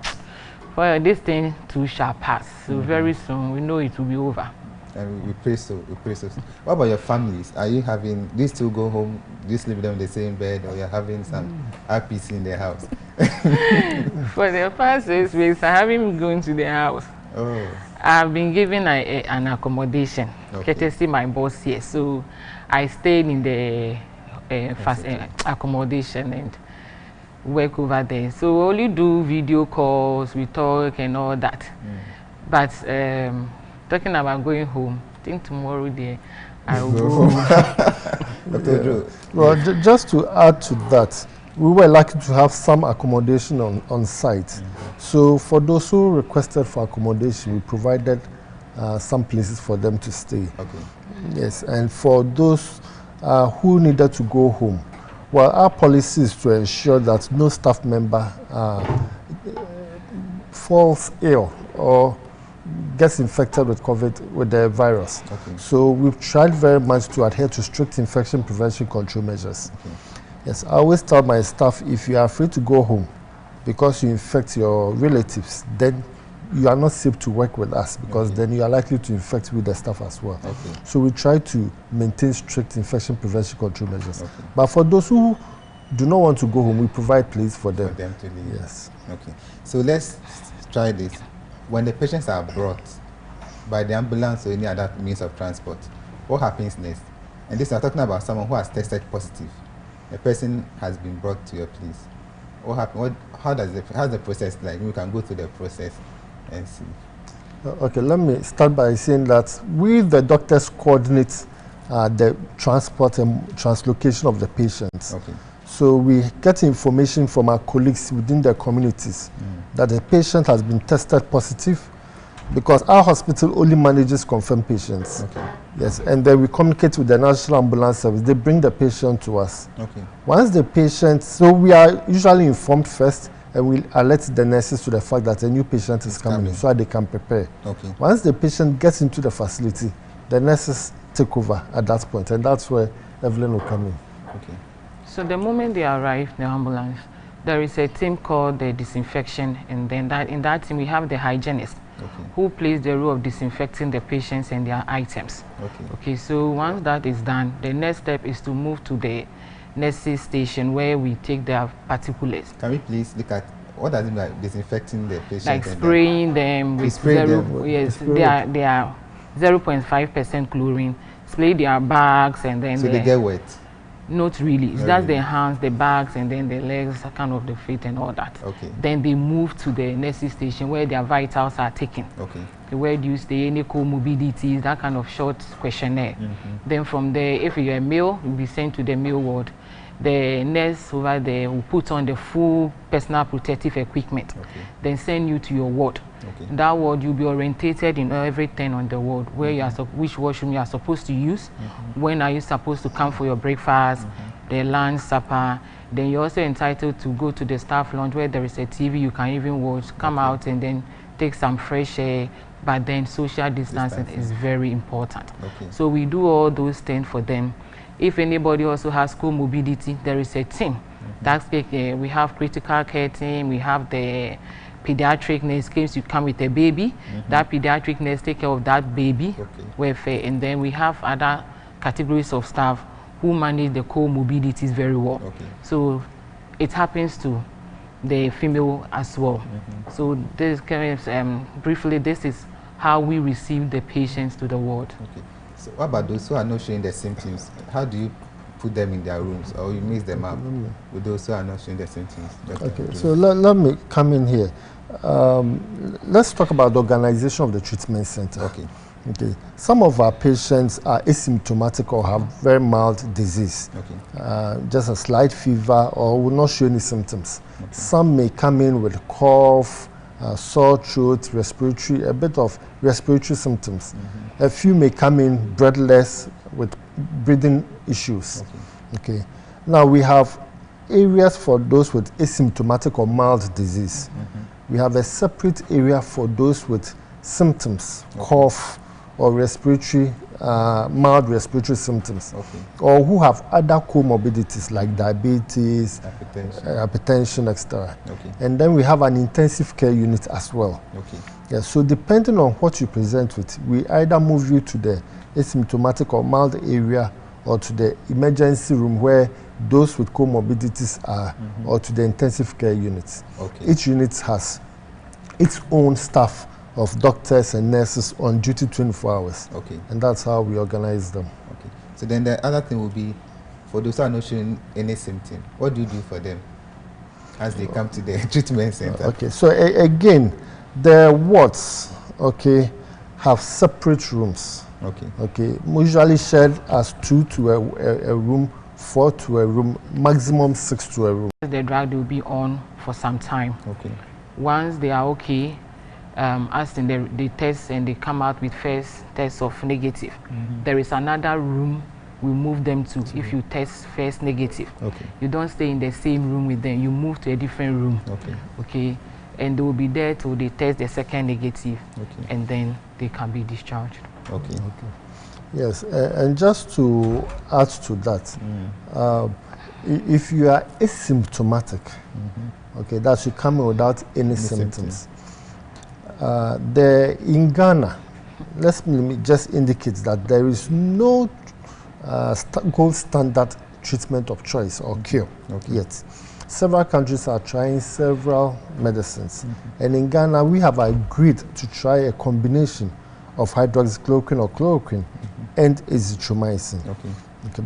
for this thing too shall pass. So very soon we know it will be over. And we pray so. We pray so. What about your families? Are you having these two go home? Do you sleep them in the same bed, or you're having some RPC in their house? For the past 6 weeks, I haven't been going to their house. I've been given an accommodation, courtesy my boss here. So I stayed in the accommodation and work over there. So we only do video calls, we talk and all that. But talking about going home, I think tomorrow there I will go home. Well, just to add to that, we were lucky to have some accommodation on site. So for those who requested for accommodation, we provided some places for them to stay. Yes, and for those who needed to go home, well, our policy is to ensure that no staff member falls ill or gets infected with COVID, with the virus. So we've tried very much to adhere to strict infection prevention control measures. Yes, I always tell my staff, if you are afraid to go home because you infect your relatives, then you are not safe to work with us, because then you are likely to infect with the staff as well. So we try to maintain strict infection prevention control measures. But for those who do not want to go home, we provide place for them. For them to leave. Yes. Okay. So let's try this. When the patients are brought by the ambulance or any other means of transport, what happens next? And this, I'm talking about someone who has tested positive. The person has been brought to your place. What happens? How's the process like? We can go through the process and see. Okay, let me start by saying that we, the doctors, coordinate the transport and translocation of the patients. So we get information from our colleagues within the communities that the patient has been tested positive, because our hospital only manages confirmed patients. Yes, and then we communicate with the National Ambulance Service. They bring the patient to us. Once the patient, so we are usually informed first, and we alert the nurses to the fact that a new patient is coming, so that they can prepare. Once the patient gets into the facility, the nurses take over at that point, and that's where Evelyn will come in. So the moment they arrive, the ambulance, there is a team called the disinfection, and then in that team we have the hygienist who plays the role of disinfecting the patients and their items. So once that is done, the next step is to move to the nurses station where we take their particulars. Can we please look at what does it mean by disinfecting the patients? Like spraying them with they are 0.5% chlorine. Spray their bags and then they get wet. Not really. It's just the hands, the bags, and then the legs, kind of the feet and all that. Then they move to the nurses station where their vitals are taken. Where do you stay, any comorbidities, that kind of short questionnaire. Then from there, if you're a male, you'll be sent to the male ward. The nurse over there will put on the full personal protective equipment, then send you to your ward. In that ward, you'll be orientated in everything on the ward, where you are which washroom you are supposed to use, when are you supposed to come for your breakfast, the lunch, supper. Then you're also entitled to go to the staff lounge where there is a TV you can even watch, come out and then take some fresh air. But then social distancing is very important. So we do all those things for them. If anybody also has comorbidity, there is a team. That's we have critical care team, we have the pediatric nurse. In case you come with a baby, that pediatric nurse take care of that baby welfare, and then we have other categories of staff who manage the comorbidities very well. So it happens to the female as well. So this briefly, this is how we receive the patients to the ward. So what about those who are not showing the symptoms? How do you put them in their rooms, or you mix them up with those who are not showing the symptoms? So let me come in here. Let's talk about the organization of the treatment center. Some of our patients are asymptomatic or have very mild disease, just a slight fever, or will not show any symptoms. Some may come in with cough, sore throat, a bit of respiratory symptoms. A few may come in breathless with breathing issues. Okay. Now we have areas for those with asymptomatic or mild disease. We have a separate area for those with symptoms, cough or respiratory, mild respiratory symptoms, or who have other comorbidities like diabetes, hypertension, etc. And then we have an intensive care unit as well. Yeah, so depending on what you present with, we either move you to the asymptomatic or mild area or to the emergency room where those with comorbidities are, or to the intensive care units. Each unit has its own staff of doctors and nurses on duty 24 hours. And that's how we organize them. So then the other thing will be, for those who are not showing any symptom, what do you do for them as they come to the treatment center? So again, the wards, have separate rooms. Usually shared as 2 to a room, 4 to a room, maximum 6 to a room. The drug will be on for some time. Once they are okay, as in the test and they come out with first test of negative, there is another room we move them to. If you test first negative, you don't stay in the same room with them, you move to a different room. And they will be there till they test the second negative, and then they can be discharged. Yes, and just to add to that, if you are asymptomatic, that should come without any symptoms. In Ghana, let me just indicate that there is no gold standard treatment of choice or cure yet. Several countries are trying several medicines, and in Ghana we have agreed to try a combination of hydroxychloroquine or chloroquine and azithromycin.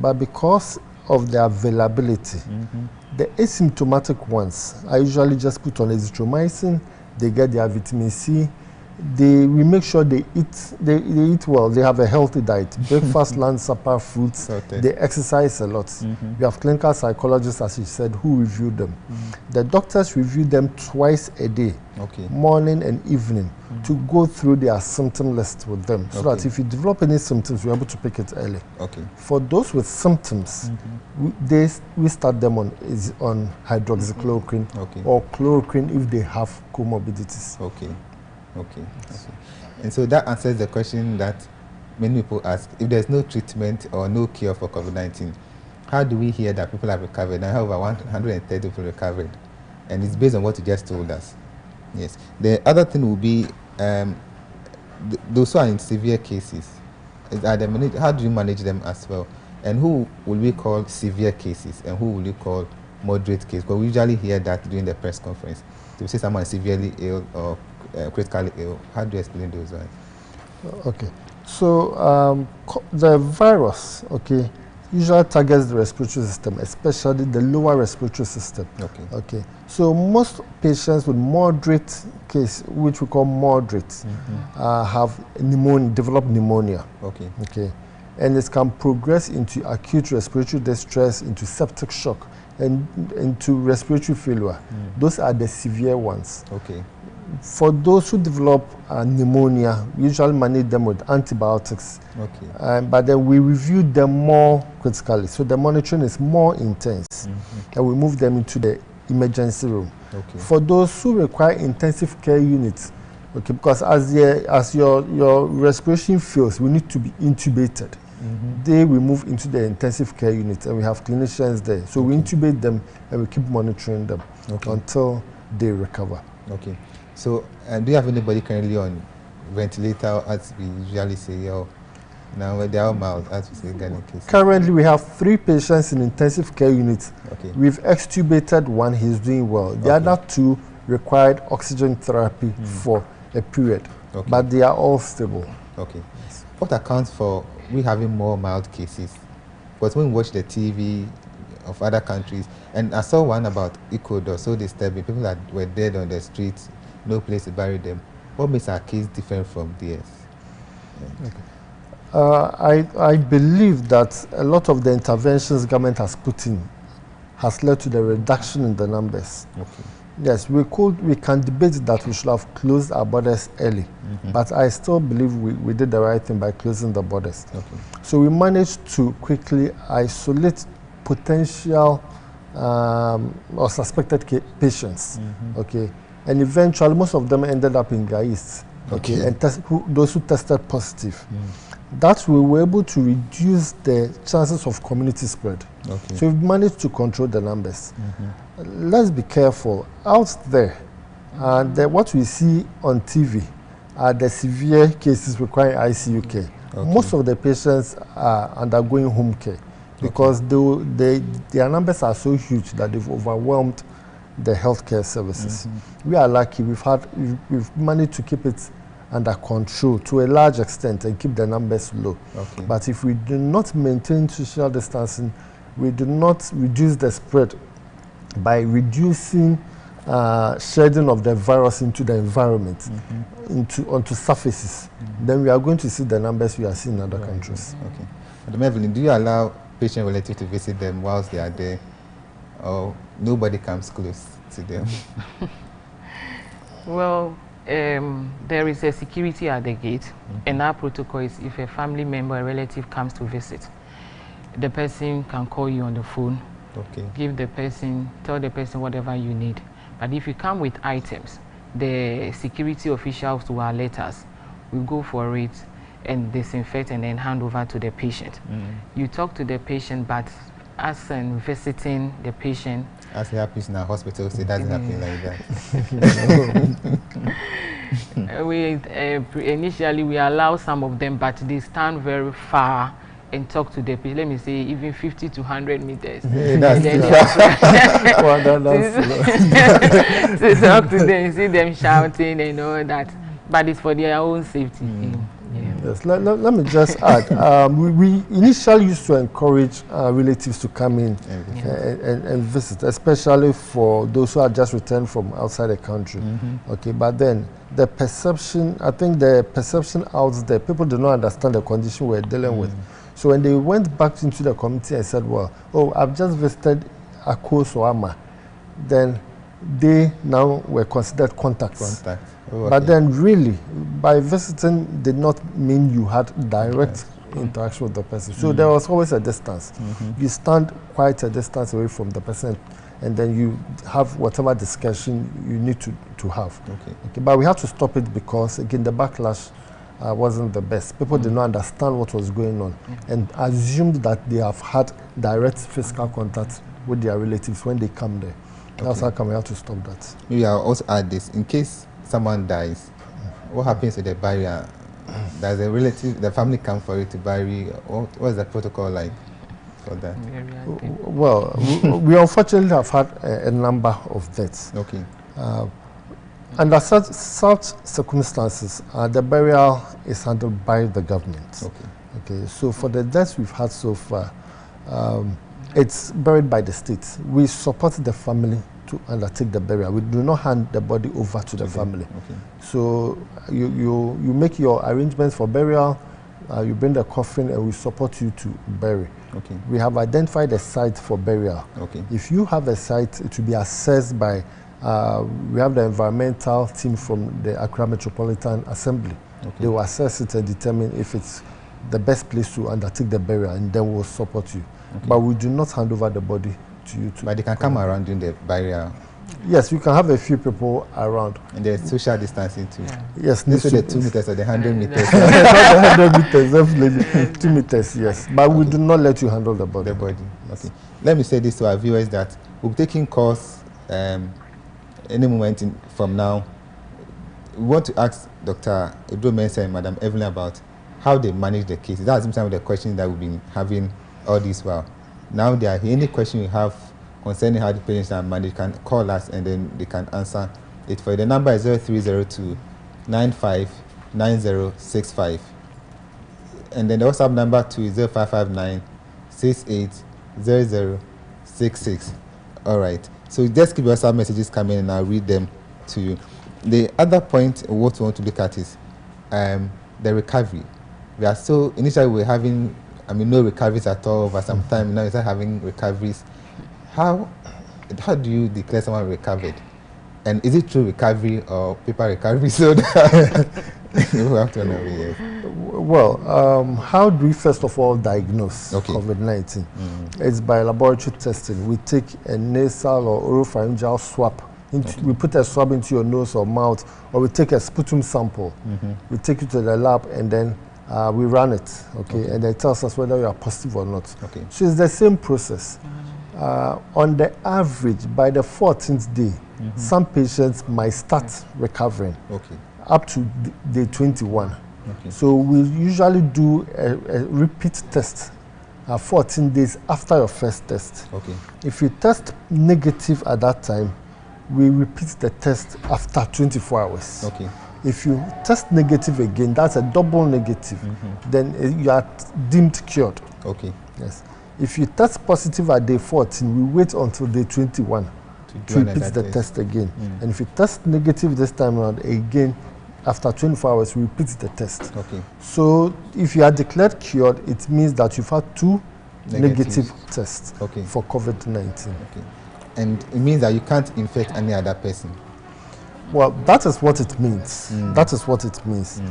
But because of the availability, the asymptomatic ones are usually just put on azithromycin. They get their vitamin C. We make sure they eat well. They have a healthy diet: breakfast, lunch, supper, fruits. They exercise a lot. We have clinical psychologists, as you said, who review them. The doctors review them twice a day, morning and evening, to go through their symptom list with them, so that if you develop any symptoms, we're able to pick it early. For those with symptoms, we start them on hydroxychloroquine or chloroquine if they have comorbidities. And so that answers the question that many people ask: if there's no treatment or no cure for COVID-19, how do we hear that people have recovered? Now, over 130 people recovered, and it's based on what you just told us. Yes. The other thing will be those who are in severe cases. How do you manage them as well? And who will we call severe cases, and who will you call moderate cases? Because we usually hear that during the press conference. To say someone is severely ill or critically ill, how do you explain those ones? So the virus, usually targets the respiratory system, especially the lower respiratory system. So most patients with moderate case, which we call moderate, have develop pneumonia. And it can progress into acute respiratory distress, into septic shock, and into respiratory failure. Those are the severe ones. For those who develop pneumonia, we usually manage them with antibiotics. But then we review them more critically. So the monitoring is more intense. And we move them into the emergency room. For those who require intensive care units, because as your respiration fails, we need to be intubated. They will move into the intensive care unit, and we have clinicians there. So we intubate them and we keep monitoring them until they recover. So, do you have anybody currently on ventilator, as we usually say, now they are mild, as we say in Ghana case? Currently, we have 3 patients in intensive care units. We've extubated 1, he's doing well. The other 2 required oxygen therapy for a period, but they are all stable. What accounts for we having more mild cases? Because when we watch the TV of other countries, and I saw one about Ekow, so disturbing, people that were dead on the streets, no place to bury them. What makes our case different from theirs? I believe that a lot of the interventions government has put in has led to the reduction in the numbers. Yes, we can debate that we should have closed our borders early, but I still believe we did the right thing by closing the borders. Okay. So we managed to quickly isolate potential or suspected patients, okay, and eventually most of them ended up in Gais, okay, and those who tested positive. That we were able to reduce the chances of community spread. Okay. So we've managed to control the numbers. Let's be careful out there. What we see on TV are the severe cases requiring ICU care. Okay. Most of the patients are undergoing home care because their numbers are so huge that they've overwhelmed the healthcare services. We are lucky. We've managed to keep it under control to a large extent and keep the numbers low. Okay. But if we do not maintain social distancing, we do not reduce the spread by reducing shedding of the virus into the environment, onto surfaces, then we are going to see the numbers we are seeing in other countries. Okay. Madam Evelyn, do you allow patient relatives to visit them whilst they are there, or nobody comes close to them? Well, there is a security at the gate, and our protocol is if a family member or relative comes to visit, the person can call you on the phone, tell the person whatever you need. But if you come with items, the security officials will alert us. We go for it and disinfect and then hand over to the patient. You talk to the patient, but as in visiting the patient, as it happens in our hospitals, it doesn't happen like that. We initially we allow some of them, but they stand very far and talk to the patient. Let me say even 50 to 100 meters. Yeah, that's to talk to them, see them shouting and all that. But it's for their own safety. Yes, let me just add. We initially used to encourage relatives to come in and visit, especially for those who are just returned from outside the country. Okay, but then the perception, I think the perception out there, people do not understand the condition we're dealing with. So when they went back into the community and said, well, I've just visited Ekow Soama, then they now were considered contacts. But then really, by visiting did not mean you had direct interaction with the person. So there was always a distance. You stand quite a distance away from the person, and then you have whatever discussion you need to have. Okay. But we had to stop it because, again, the backlash wasn't the best. People did not understand what was going on and assumed that they have had direct physical contact with their relatives when they come there. That's how come we have to stop that. Maybe I'll also add this. In case someone dies, what happens to the burial? Does a relative, the family come for you to bury? What is the protocol like for that? Well, we unfortunately have had a number of deaths. Okay. Under such circumstances, the burial is handled by the government. Okay. So for the deaths we've had so far, it's buried by the state. We support the family to undertake the burial. We do not hand the body over to the family. So you make your arrangements for burial, you bring the coffin, and we support you to bury. We have identified a site for burial. If you have a site, it will be assessed by, we have the environmental team from the Accra Metropolitan Assembly. They will assess it and determine if it's the best place to undertake the burial, and then we'll support you. But we do not hand over the body to you. But they can come around during the burial. Yes, you can have a few people around. And there's social distancing too. Yes, this is the 2 meters or the 100 meters. Not the 100 meters, definitely 2 meters. Yes, but we do not let you handle the body. Yes. Okay. Let me say this to our viewers that we'll be taking calls any moment from now. We want to ask Dr. Ebdo Mensah and Madam Evelyn about how they manage the case. That's some of the questions that we've been having all this while. Now, there are any question you have concerning how the patients are managed, can call us and then they can answer it for you. The number is 0302 959065. And then the WhatsApp number too is 0559 680066. All right. So just keep your WhatsApp messages coming and I'll read them to you. The other point what we want to look at is the recovery. We are so, initially we were having, no recoveries at all over some time. Now we start having recoveries. How do you declare someone recovered? And is it true recovery or paper recovery? So that we have to know. Yes. Well, how do we first of all diagnose COVID-19? It's by laboratory testing. We take a nasal or oropharyngeal swab. We put a swab into your nose or mouth, or we take a sputum sample. We take it to the lab and then we run it, and it tells us whether you are positive or not. So it's the same process. On the average, by the 14th day, some patients might start recovering up to day 21. So we usually do a repeat test 14 days after your first test. If you test negative at that time, we repeat the test after 24 hours. If you test negative again, that's a double negative, then you are deemed cured. Yes. If you test positive at day 14, we wait until day 21 to repeat the test again. And if you test negative this time around again, after 24 hours, we repeat the test. So if you are declared cured, it means that you've had 2 negative tests for COVID-19. And it means that you can't infect any other person. Well, that is what it means. That is what it means.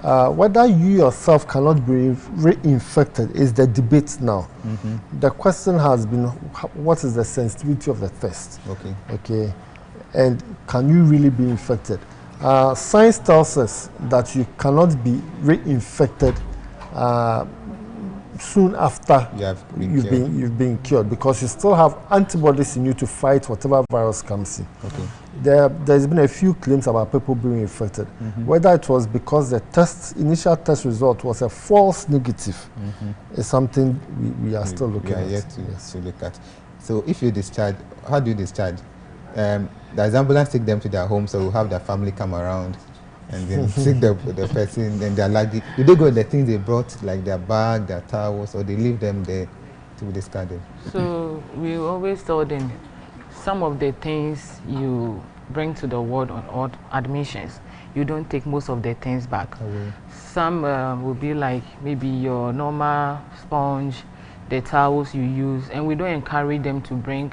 Whether you yourself cannot be reinfected is the debate now. The question has been, what is the sensitivity of the test? And can you really be infected? Science tells us that you cannot be reinfected soon after you've been cured, because you still have antibodies in you to fight whatever virus comes in. There's been a few claims about people being infected. Whether it was because the initial test result was a false negative is something we are still looking at. Yet to look at. So if you discharge, how do you discharge? Does ambulance take them to their homes, or will have their family come around and then take the person and their luggage? Do they go with the things they brought, like their bag, their towels, or they leave them there to be discarded? So we always tell them, some of the things you bring to the ward on admissions, you don't take most of the things back. Some will be like maybe your normal sponge, the towels you use, and we don't encourage them to bring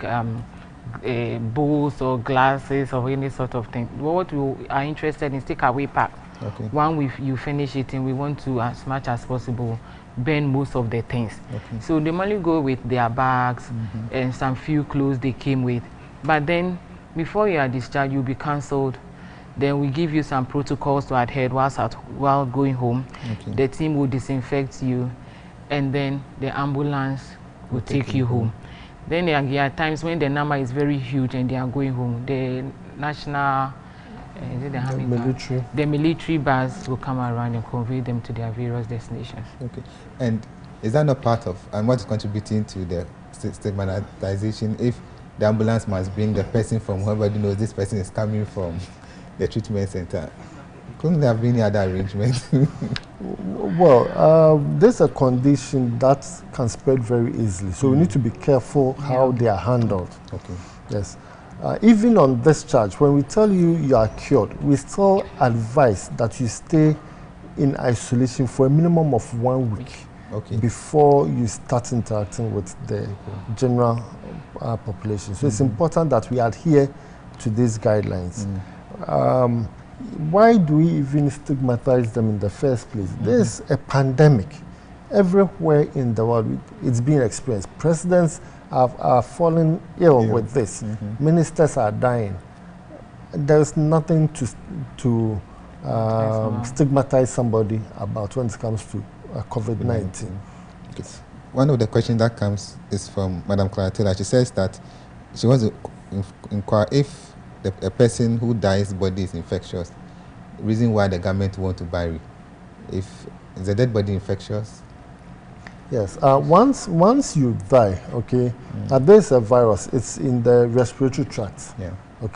bowls or glasses or any sort of thing. What we are interested in is take away pack. When you finish eating, we want to, as much as possible, burn most of the things. So they only go with their bags and some few clothes they came with. But then, before you are discharged, you'll be cancelled. Then we give you some protocols to adhere while going home. The team will disinfect you, and then the ambulance will take you home. Then there are times when the number is very huge and they are going home. The national, the military bus will come around and convey them to their various destinations. And is that not part of, and what's contributing to the stigmatization if the ambulance must bring the person from whoever knows this person is coming from the treatment center? Couldn't there have been any other arrangement? Well, there's a condition that can spread very easily, so we need to be careful how they are handled. Yes. Even on discharge, when we tell you you are cured, we still advise that you stay in isolation for a minimum of 1 week before you start interacting with the general population. So it's important that we adhere to these guidelines. Why do we even stigmatize them in the first place? There's a pandemic everywhere in the world. It's being experienced. Presidents are falling ill with this. Ministers are dying. There's nothing to stigmatize somebody about when it comes to COVID-19. One of the questions that comes is from Madam Clara Taylor. She says that she wants to inquire if a person who dies' body is infectious, the reason why the government want to bury. Is the dead body infectious? Yes. Once you die, there's a virus. It's in the respiratory tract.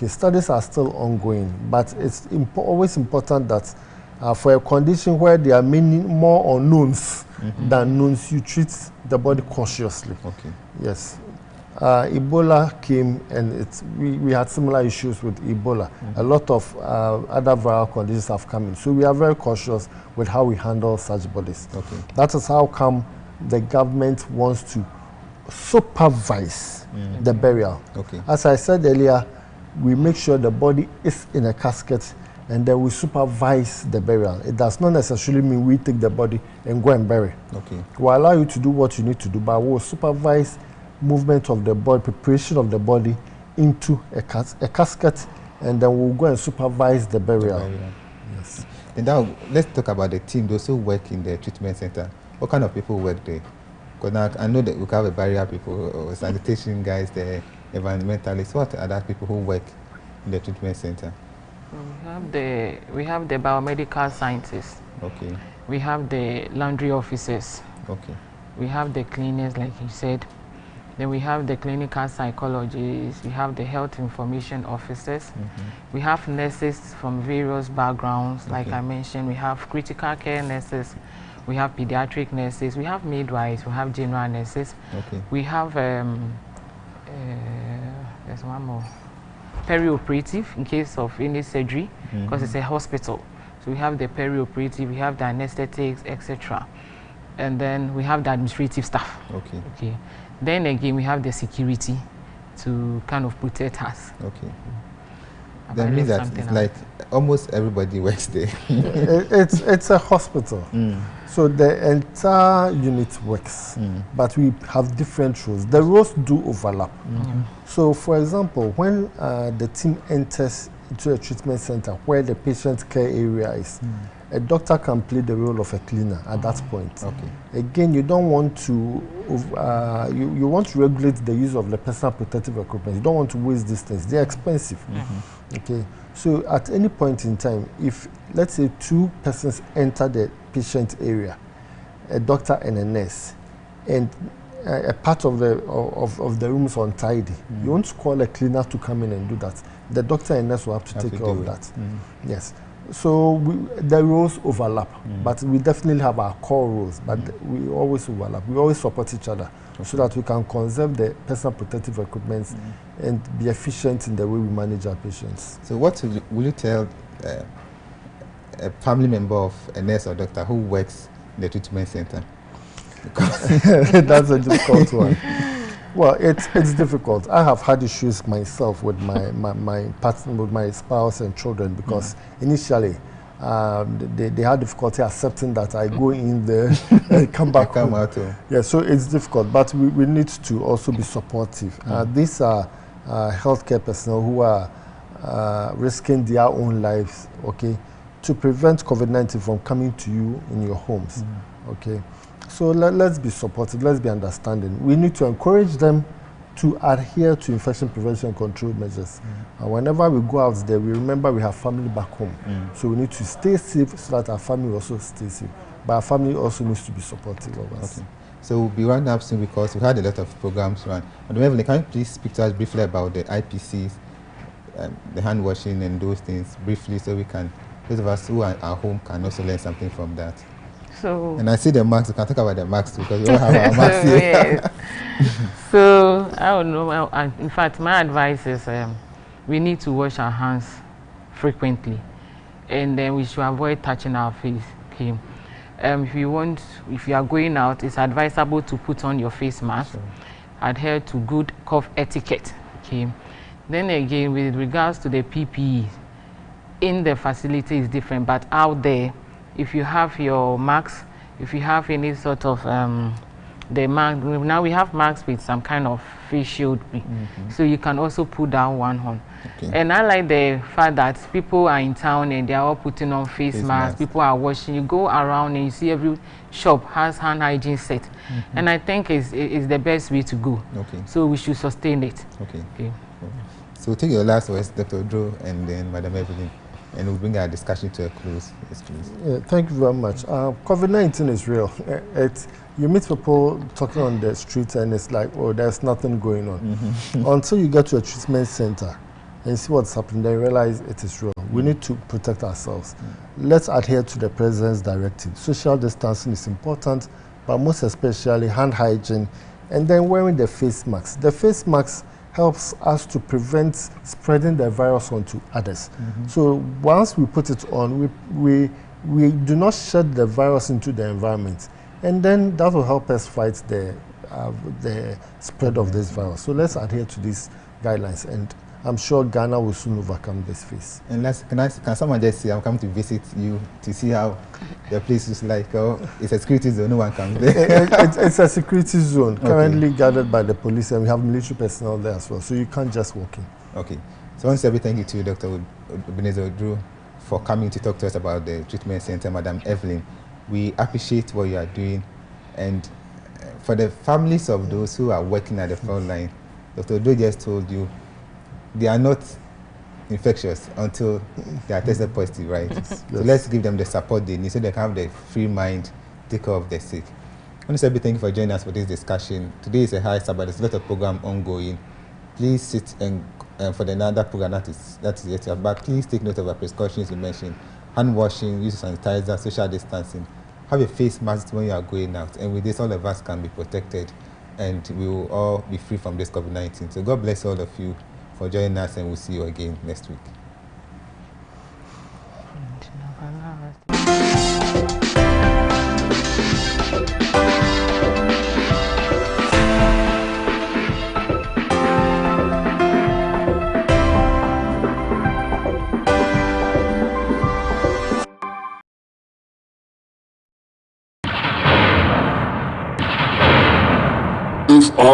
Studies are still ongoing, but it's always important that for a condition where there are many more unknowns than knowns, you treat the body cautiously. Yes. Ebola came, and we had similar issues with Ebola. A lot of other viral conditions have come in. So we are very cautious with how we handle such bodies. That is how come the government wants to supervise the burial. As I said earlier, we make sure the body is in a casket, and then we supervise the burial. It does not necessarily mean we take the body and go and bury. Okay. We'll allow you to do what you need to do, but we'll supervise movement of the body, preparation of the body into a casket, and then we'll go and supervise the burial. Yes. And now let's talk about the team, those who work in the treatment center. What kind of people work there? Because now I know that we have a barrier people, or sanitation guys, the environmentalists. What are other people who work in the treatment center? We have the biomedical scientists. Okay. We have the laundry officers. Okay. We have the cleaners, like you said. Then we have the clinical psychologists. We have the health information officers. We have nurses from various backgrounds, like I mentioned. We have critical care nurses. We have pediatric nurses. We have midwives. We have general nurses. Okay. We have there's one more, perioperative in case of any surgery, because it's a hospital. So we have the perioperative, we have the anesthetics, etc. And then we have the administrative staff. Okay. Okay. Then again, we have the security to kind of protect us. Okay. That means that it's like almost everybody works there. It's a hospital. So the entire unit works, but we have different roles. The roles do overlap. So for example, when the team enters into a treatment center where the patient care area is, a doctor can play the role of a cleaner at that point. Okay. Again, you don't want to, you want to regulate the use of the personal protective equipment. You don't want to waste these things. They're expensive. Okay. So at any point in time, if let's say 2 persons enter the patient area, a doctor and a nurse, and a part of the room is untidy, you want to call a cleaner to come in and do that. The doctor and nurse will have to take care of that. Yes. So the roles overlap, but we definitely have our core roles, but we always overlap. We always support each other so that we can conserve the personal protective equipment and be efficient in the way we manage our patients. So what will you tell a family member of a nurse or doctor who works in the treatment center? That's a difficult one. Well, it's difficult. I have had issues myself with my partner, with my spouse and children, because initially they had difficulty accepting that I go in there and come back home. Out. Yeah, so it's difficult, but we need to also be supportive. These are healthcare personnel who are risking their own lives, okay, to prevent COVID-19 from coming to you in your homes, okay. So let's be supportive, let's be understanding. We need to encourage them to adhere to infection prevention and control measures. And whenever we go out there, we remember we have family back home. So we need to stay safe so that our family also stays safe. But our family also needs to be supportive of us. Okay. So we'll be rounding up soon because we had a lot of programs run. But Evelyn, can you please speak to us briefly about the IPCs, the hand washing and those things briefly, so we can, those of us who are at home can also learn something from that. So, and I see the masks. We can talk about the masks because we all have our masks here. Yes. So I don't know. In fact, my advice is we need to wash our hands frequently, and then we should avoid touching our face. Okay. If you are going out, it's advisable to put on your face mask. Sure. Adhere to good cough etiquette. Okay. Then again, with regards to the PPE, in the facility is different, but out there, if you have your masks, if you have any sort of the mask, now we have masks with some kind of face shield, so you can also put down one on. Okay. And I like the fact that people are in town and they are all putting on face masks. People are washing. You go around and you see every shop has hand hygiene set, and I think it's the best way to go. Okay. So we should sustain it. Okay. Okay. So take your last words, Dr. Drew, and then Madam Evelyn. And we'll bring our discussion to a close. Yes, please. Yeah, thank you very much. COVID-19 is real. You meet people talking on the streets and it's like, oh, there's nothing going on. Until you get to a treatment center and see what's happening, then you realize it is real. We need to protect ourselves. Let's adhere to the President's directive. Social distancing is important, but most especially hand hygiene, and then wearing the face masks. The face masks helps us to prevent spreading the virus onto others. So once we put it on, we do not shed the virus into the environment, and then that will help us fight the spread of this virus. So let's adhere to these guidelines and I'm sure Ghana will soon overcome this phase. And can someone just say, I'm coming to visit you to see how the place is like? Oh, it's a security zone, no one comes there. It's a security zone, currently guarded by the police, and we have military personnel there as well, so you can't just walk in. Okay. So I want to say a big thank you to Dr. Ebenezer Odru for coming to talk to us about the treatment center, Madam Evelyn. We appreciate what you are doing, and for the families of those who are working at the front line, Dr. Odru just told you they are not infectious until they are tested positive, right? Yes. So let's give them the support they need so they can have the free mind, take care of the sick. I want to say a big thank you for joining us for this discussion. Today is a high Sabbath, there's a lot of program ongoing. Please sit and for the another program that is yet, but please take note of the precautions you mentioned: hand washing, use of sanitizer, social distancing. Have a face mask when you are going out, and with this, all of us can be protected, and we will all be free from this COVID-19. So God bless all of you for joining us, and we'll see you again next week.